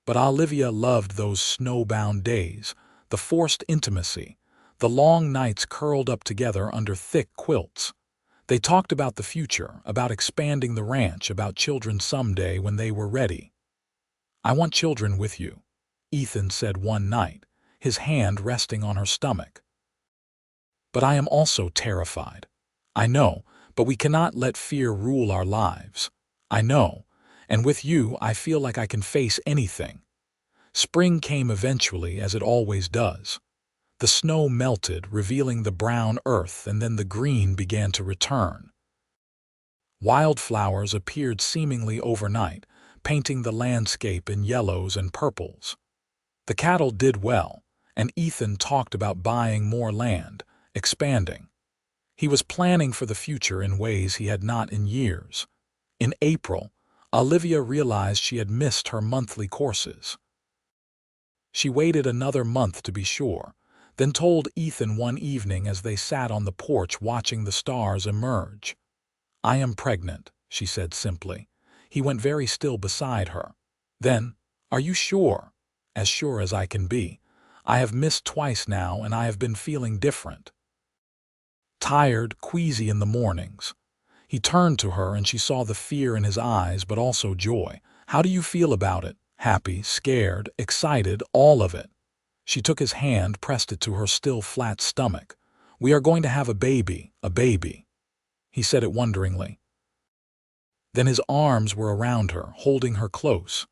But Olivia loved those snowbound days, the forced intimacy, the long nights curled up together under thick quilts. They talked about the future, about expanding the ranch, about children someday when they were ready. "I want children with you," Ethan said one night, his hand resting on her stomach. "But I am also terrified." "I know, but we cannot let fear rule our lives." "I know, and with you I feel like I can face anything." Spring came eventually, as it always does. The snow melted, revealing the brown earth, and then the green began to return. Wildflowers appeared seemingly overnight, painting the landscape in yellows and purples. The cattle did well, and Ethan talked about buying more land, expanding. He was planning for the future in ways he had not in years. In April, Olivia realized she had missed her monthly courses. She waited another month to be sure, then told Ethan one evening as they sat on the porch watching the stars emerge. "I am pregnant," she said simply. He went very still beside her. Then, "Are you sure?" "As sure as I can be. I have missed twice now, and I have been feeling different. Tired, queasy in the mornings." He turned to her and she saw the fear in his eyes, but also joy. "How do you feel about it?" "Happy, scared, excited, all of it." She took his hand, pressed it to her still flat stomach. "We are going to have a baby, a baby." He said it wonderingly. Then his arms were around her, holding her close.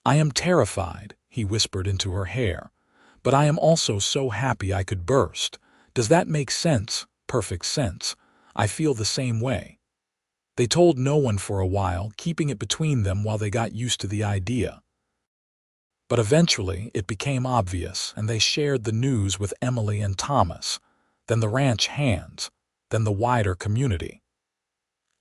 "I am terrified," he whispered into her hair, "but I am also so happy I could burst. Does that make sense?" "Perfect sense. I feel the same way." They told no one for a while, keeping it between them while they got used to the idea. But eventually it became obvious, and they shared the news with Emily and Thomas, then the ranch hands, then the wider community.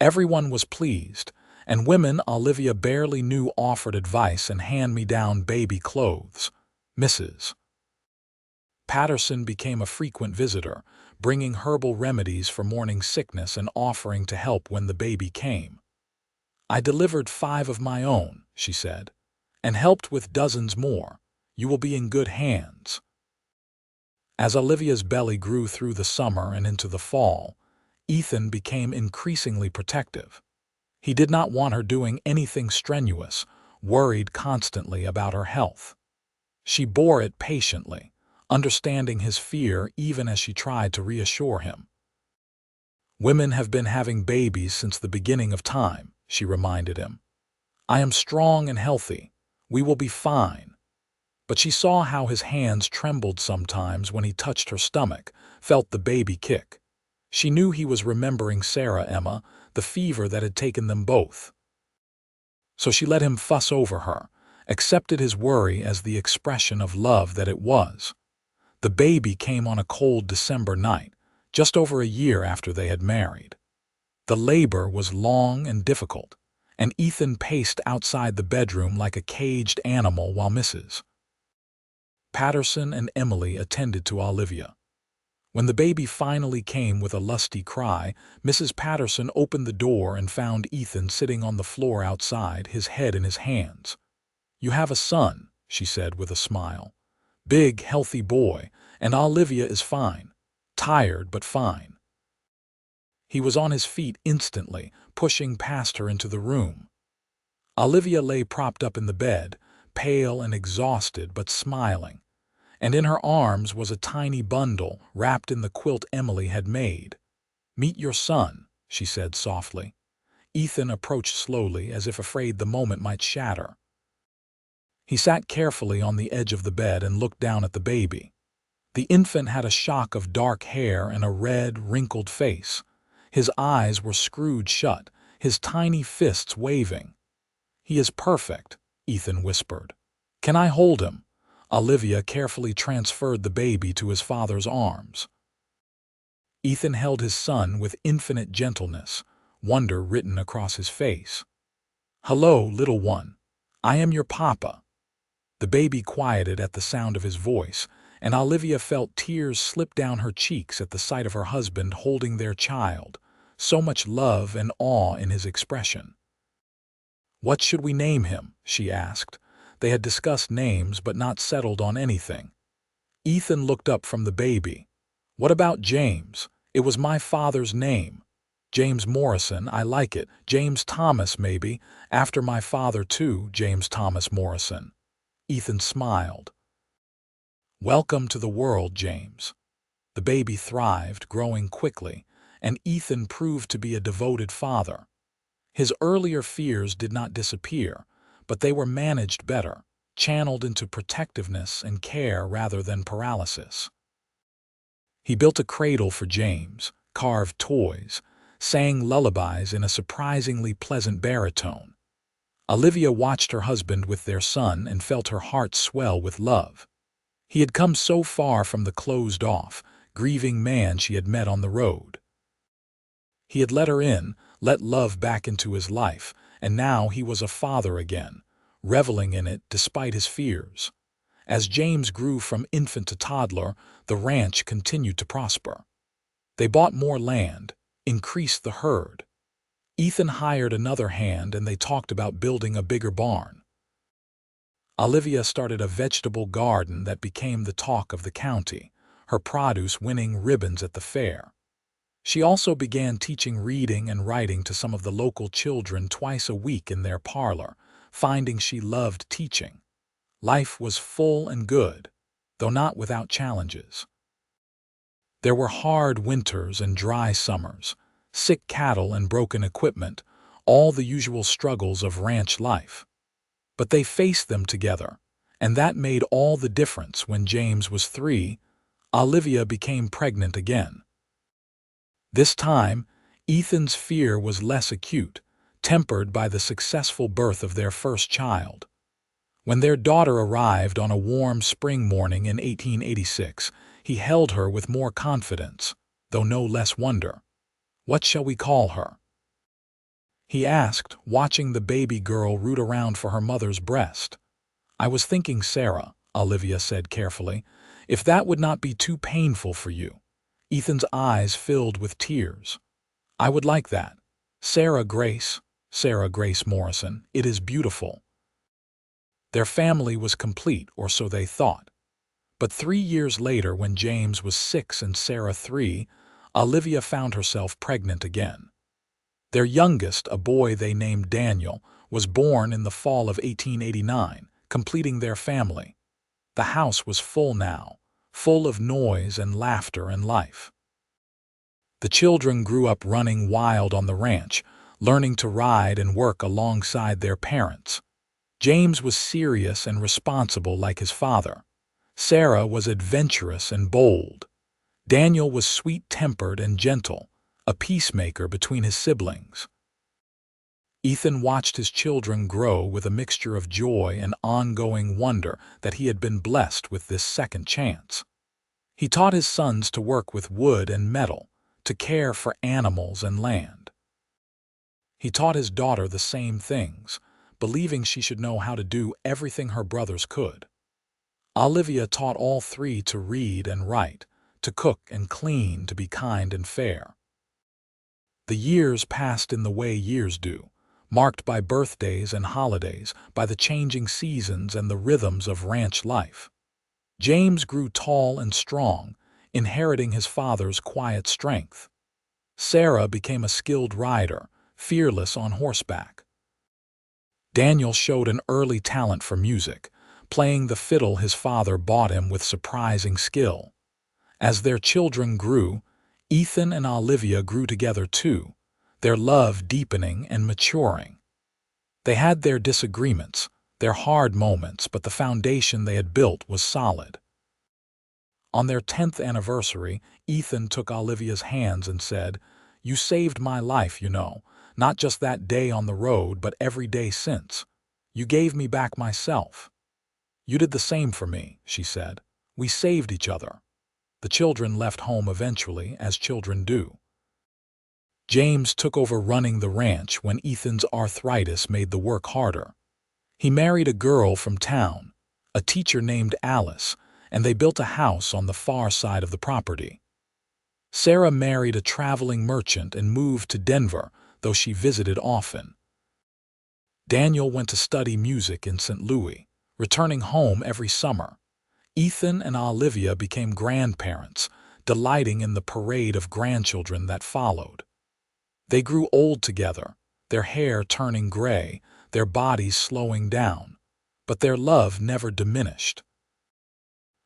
Everyone was pleased, and women Olivia barely knew offered advice and hand-me-down baby clothes. Mrs. Patterson became a frequent visitor, bringing herbal remedies for morning sickness and offering to help when the baby came. "I delivered 5 of my own," she said, "and helped with dozens more. You will be in good hands." As Olivia's belly grew through the summer and into the fall, Ethan became increasingly protective. He did not want her doing anything strenuous, worried constantly about her health. She bore it patiently, understanding his fear even as she tried to reassure him. "Women have been having babies since the beginning of time," she reminded him. "I am strong and healthy. We will be fine." But she saw how his hands trembled sometimes when he touched her stomach, felt the baby kick. She knew he was remembering Sarah Emma, the fever that had taken them both. So she let him fuss over her, accepted his worry as the expression of love that it was. The baby came on a cold December night, just over a year after they had married. The labor was long and difficult, and Ethan paced outside the bedroom like a caged animal while Mrs. Patterson and Emily attended to Olivia. When the baby finally came with a lusty cry, Mrs. Patterson opened the door and found Ethan sitting on the floor outside, his head in his hands. "You have a son," she said with a smile. "Big, healthy boy, and Olivia is fine. Tired, but fine." He was on his feet instantly, pushing past her into the room. Olivia lay propped up in the bed, pale and exhausted but smiling, and in her arms was a tiny bundle wrapped in the quilt Emily had made. "Meet your son," she said softly. Ethan approached slowly, as if afraid the moment might shatter. He sat carefully on the edge of the bed and looked down at the baby. The infant had a shock of dark hair and a red, wrinkled face. His eyes were screwed shut, his tiny fists waving. "He is perfect," Ethan whispered. "Can I hold him?" Olivia carefully transferred the baby to his father's arms. Ethan held his son with infinite gentleness, wonder written across his face. "Hello, little one. I am your papa." The baby quieted at the sound of his voice, and Olivia felt tears slip down her cheeks at the sight of her husband holding their child, so much love and awe in his expression. "What should we name him?" she asked. They had discussed names but not settled on anything. Ethan looked up from the baby. "What about James? It was my father's name. James Morrison, I like it. James Thomas, maybe. After my father, too, James Thomas Morrison." Ethan smiled. "Welcome to the world, James." The baby thrived, growing quickly, and Ethan proved to be a devoted father. His earlier fears did not disappear, but they were managed better, channeled into protectiveness and care rather than paralysis. He built a cradle for James, carved toys, sang lullabies in a surprisingly pleasant baritone. Olivia watched her husband with their son and felt her heart swell with love. He had come so far from the closed-off, grieving man she had met on the road. He had let her in, let love back into his life, and now he was a father again, reveling in it despite his fears. As James grew from infant to toddler, the ranch continued to prosper. They bought more land, increased the herd. Ethan hired another hand and they talked about building a bigger barn. Olivia started a vegetable garden that became the talk of the county, her produce winning ribbons at the fair. She also began teaching reading and writing to some of the local children twice a week in their parlor, finding she loved teaching. Life was full and good, though not without challenges. There were hard winters and dry summers, sick cattle and broken equipment, all the usual struggles of ranch life. But they faced them together, and that made all the difference. When James was 3, Olivia became pregnant again. This time, Ethan's fear was less acute, tempered by the successful birth of their first child. When their daughter arrived on a warm spring morning in 1886, he held her with more confidence, though no less wonder. "What shall we call her?" he asked, watching the baby girl root around for her mother's breast. "I was thinking Sarah," Olivia said carefully, "if that would not be too painful for you." Ethan's eyes filled with tears. "I would like that. Sarah Grace Morrison. It is beautiful." Their family was complete, or so they thought. But 3 years later, when James was 6 and Sarah 3, Olivia found herself pregnant again. Their youngest, a boy they named Daniel, was born in the fall of 1889, completing their family. The house was full now, full of noise and laughter and life. The children grew up running wild on the ranch, learning to ride and work alongside their parents. James was serious and responsible like his father. Sarah was adventurous and bold. Daniel was sweet-tempered and gentle, a peacemaker between his siblings. Ethan watched his children grow with a mixture of joy and ongoing wonder that he had been blessed with this second chance. He taught his sons to work with wood and metal, to care for animals and land. He taught his daughter the same things, believing she should know how to do everything her brothers could. Olivia taught all 3 to read and write, to cook and clean, to be kind and fair. The years passed in the way years do, marked by birthdays and holidays, by the changing seasons and the rhythms of ranch life. James grew tall and strong, inheriting his father's quiet strength. Sarah became a skilled rider, fearless on horseback. Daniel showed an early talent for music, playing the fiddle his father bought him with surprising skill. As their children grew, Ethan and Olivia grew together too, their love deepening and maturing. They had their disagreements, their hard moments, but the foundation they had built was solid. On their 10th anniversary, Ethan took Olivia's hands and said, "You saved my life, you know, not just that day on the road, but every day since. You gave me back myself." "You did the same for me," she said. "We saved each other." The children left home eventually, as children do. James took over running the ranch when Ethan's arthritis made the work harder. He married a girl from town, a teacher named Alice, and they built a house on the far side of the property. Sarah married a traveling merchant and moved to Denver, though she visited often. Daniel went to study music in St. Louis, returning home every summer. Ethan and Olivia became grandparents, delighting in the parade of grandchildren that followed. They grew old together, their hair turning gray, their bodies slowing down, but their love never diminished.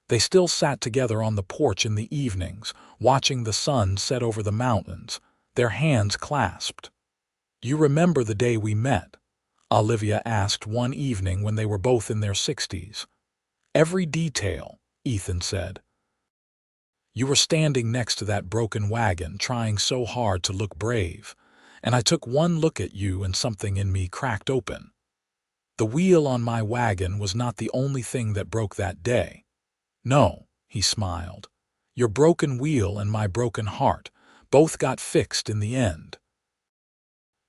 They still sat together on the porch in the evenings, watching the sun set over the mountains, their hands clasped. "You remember the day we met?" Olivia asked one evening when they were both in their 60s. "Every detail," Ethan said. "You were standing next to that broken wagon, trying so hard to look brave, and I took one look at you and something in me cracked open. The wheel on my wagon was not the only thing that broke that day. No," he smiled. "Your broken wheel and my broken heart both got fixed in the end.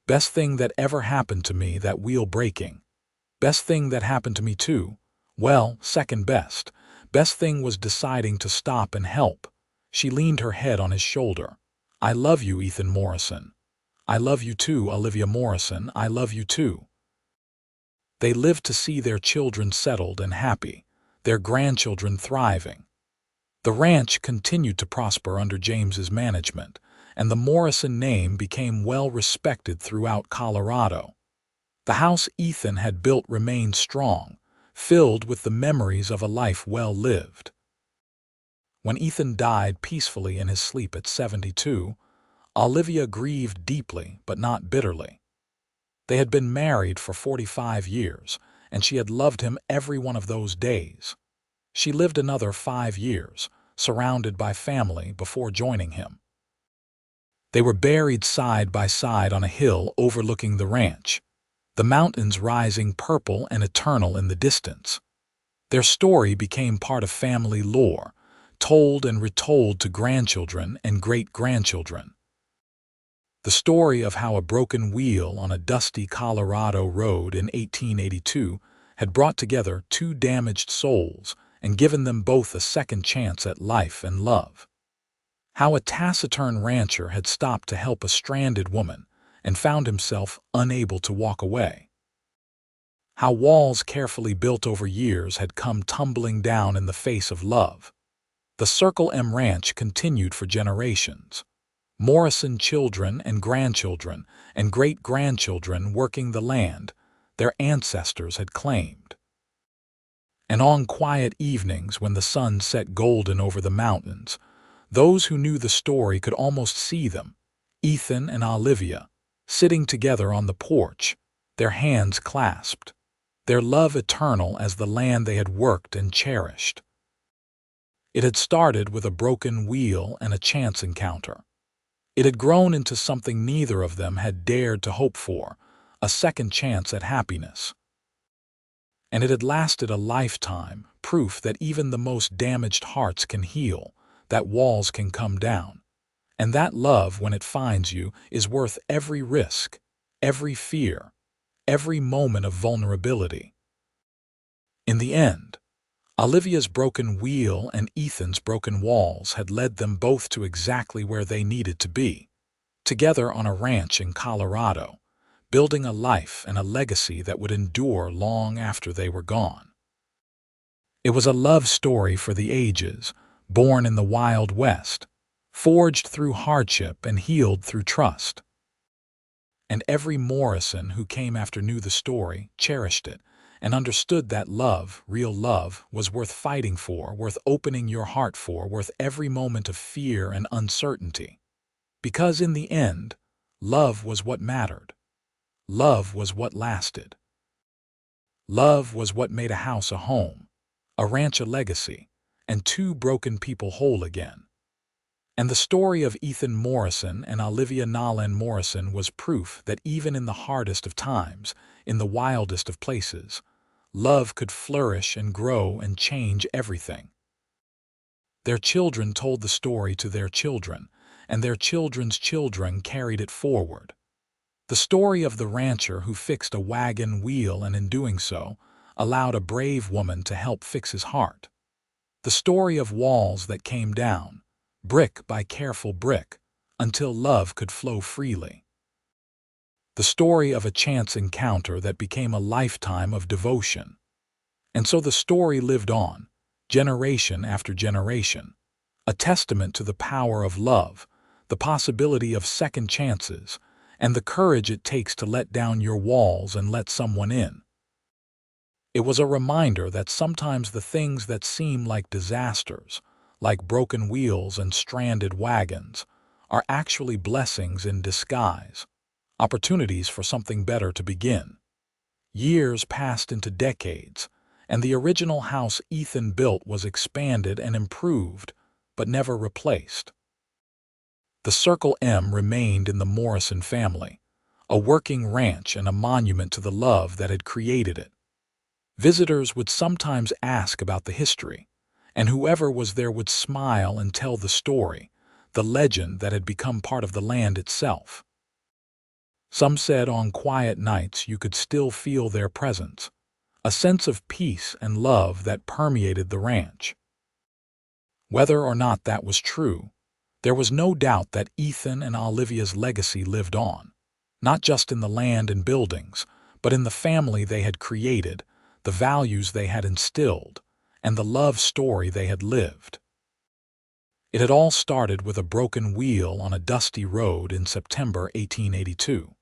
Best thing that ever happened to me, that wheel breaking. Best thing that happened to me too. Well, second best. Best thing was deciding to stop and help." She leaned her head on his shoulder. "I love you, Ethan Morrison. I love you too, Olivia Morrison. I love you too." They lived to see their children settled and happy, their grandchildren thriving. The ranch continued to prosper under James's management, and the Morrison name became well respected throughout Colorado. The house Ethan had built remained strong, filled with the memories of a life well lived. When Ethan died peacefully in his sleep at 72, Olivia grieved deeply but not bitterly. They had been married for 45 years, and she had loved him every one of those days. She lived another 5 years, surrounded by family, before joining him. They were buried side by side on a hill overlooking the ranch, the mountains rising purple and eternal in the distance. Their story became part of family lore, told and retold to grandchildren and great-grandchildren. The story of how a broken wheel on a dusty Colorado road in 1882 had brought together two damaged souls and given them both a second chance at life and love. How a taciturn rancher had stopped to help a stranded woman and found himself unable to walk away. How walls carefully built over years had come tumbling down in the face of love. The Circle M Ranch continued for generations. Morrison children and grandchildren and great-grandchildren working the land their ancestors had claimed. And on quiet evenings when the sun set golden over the mountains, those who knew the story could almost see them, Ethan and Olivia, sitting together on the porch, their hands clasped, their love eternal as the land they had worked and cherished. It had started with a broken wheel and a chance encounter. It had grown into something neither of them had dared to hope for, a second chance at happiness. And it had lasted a lifetime, proof that even the most damaged hearts can heal, that walls can come down, and that love, when it finds you, is worth every risk, every fear, every moment of vulnerability. In the end, Olivia's broken wheel and Ethan's broken walls had led them both to exactly where they needed to be, together on a ranch in Colorado, building a life and a legacy that would endure long after they were gone. It was a love story for the ages, born in the Wild West, forged through hardship and healed through trust. And every Morrison who came after knew the story, cherished it, and understood that love, real love, was worth fighting for, worth opening your heart for, worth every moment of fear and uncertainty. Because in the end, love was what mattered. Love was what lasted. Love was what made a house a home, a ranch a legacy, and two broken people whole again. And the story of Ethan Morrison and Olivia Nolan Morrison was proof that even in the hardest of times, in the wildest of places, love could flourish and grow and change everything. Their children told the story to their children, and their children's children carried it forward. The story of the rancher who fixed a wagon wheel and in doing so, allowed a brave woman to help fix his heart. The story of walls that came down, brick by careful brick, until love could flow freely. The story of a chance encounter that became a lifetime of devotion. And so the story lived on, generation after generation, a testament to the power of love, the possibility of second chances, and the courage it takes to let down your walls and let someone in. It was a reminder that sometimes the things that seem like disasters, like broken wheels and stranded wagons, are actually blessings in disguise, opportunities for something better to begin. Years passed into decades, and the original house Ethan built was expanded and improved, but never replaced. The Circle M remained in the Morrison family, a working ranch and a monument to the love that had created it. Visitors would sometimes ask about the history, and whoever was there would smile and tell the story, the legend that had become part of the land itself. Some said on quiet nights you could still feel their presence, a sense of peace and love that permeated the ranch. Whether or not that was true, there was no doubt that Ethan and Olivia's legacy lived on, not just in the land and buildings, but in the family they had created, the values they had instilled, and the love story they had lived. It had all started with a broken wheel on a dusty road in September 1882.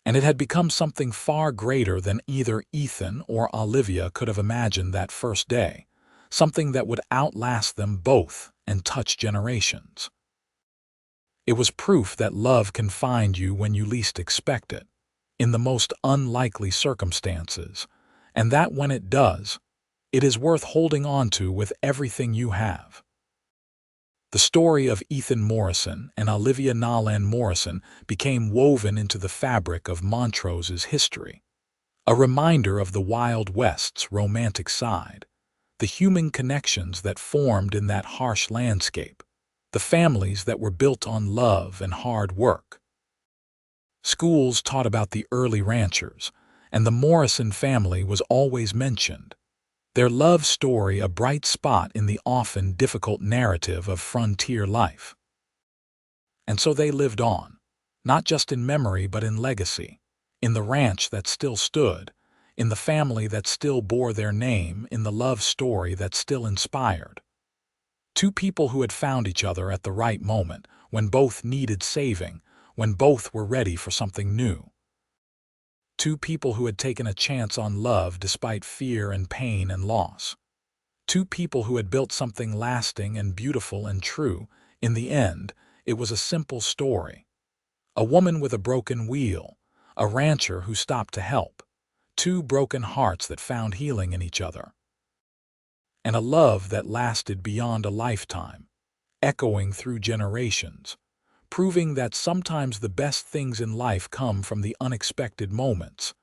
And it had become something far greater than either Ethan or Olivia could have imagined that first day, something that would outlast them both and touch generations. It was proof that love can find you when you least expect it, in the most unlikely circumstances, and that when it does, it is worth holding on to with everything you have. The story of Ethan Morrison and Olivia Nolan Morrison became woven into the fabric of Montrose's history, a reminder of the Wild West's romantic side, the human connections that formed in that harsh landscape, the families that were built on love and hard work. Schools taught about the early ranchers, and the Morrison family was always mentioned, their love story a bright spot in the often difficult narrative of frontier life. And so they lived on, not just in memory but in legacy, in the ranch that still stood, in the family that still bore their name, in the love story that still inspired. Two people who had found each other at the right moment, when both needed saving, when both were ready for something new. Two people who had taken a chance on love despite fear and pain and loss. Two people who had built something lasting and beautiful and true. In the end, it was a simple story. A woman with a broken wheel, a rancher who stopped to help, two broken hearts that found healing in each other. And a love that lasted beyond a lifetime, echoing through generations, proving that sometimes the best things in life come from the unexpected moments,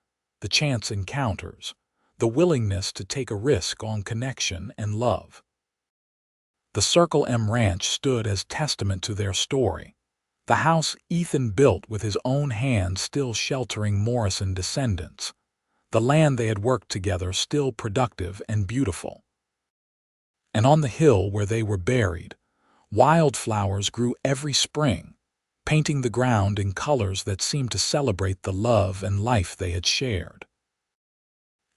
the chance encounters, the willingness to take a risk on connection and love. The Circle M Ranch stood as testament to their story, the house Ethan built with his own hands still sheltering Morrison descendants, the land they had worked together still productive and beautiful. And on the hill where they were buried, wildflowers grew every spring, painting the ground in colors that seemed to celebrate the love and life they had shared.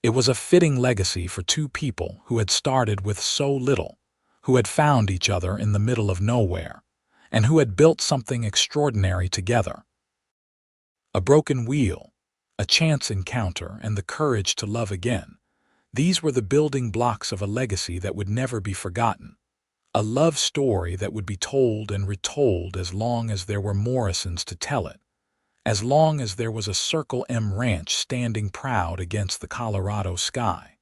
It was a fitting legacy for two people who had started with so little, who had found each other in the middle of nowhere, and who had built something extraordinary together. A broken wheel, a chance encounter, and the courage to love again. These were the building blocks of a legacy that would never be forgotten. A love story that would be told and retold as long as there were Morrisons to tell it, as long as there was a Circle M Ranch standing proud against the Colorado sky.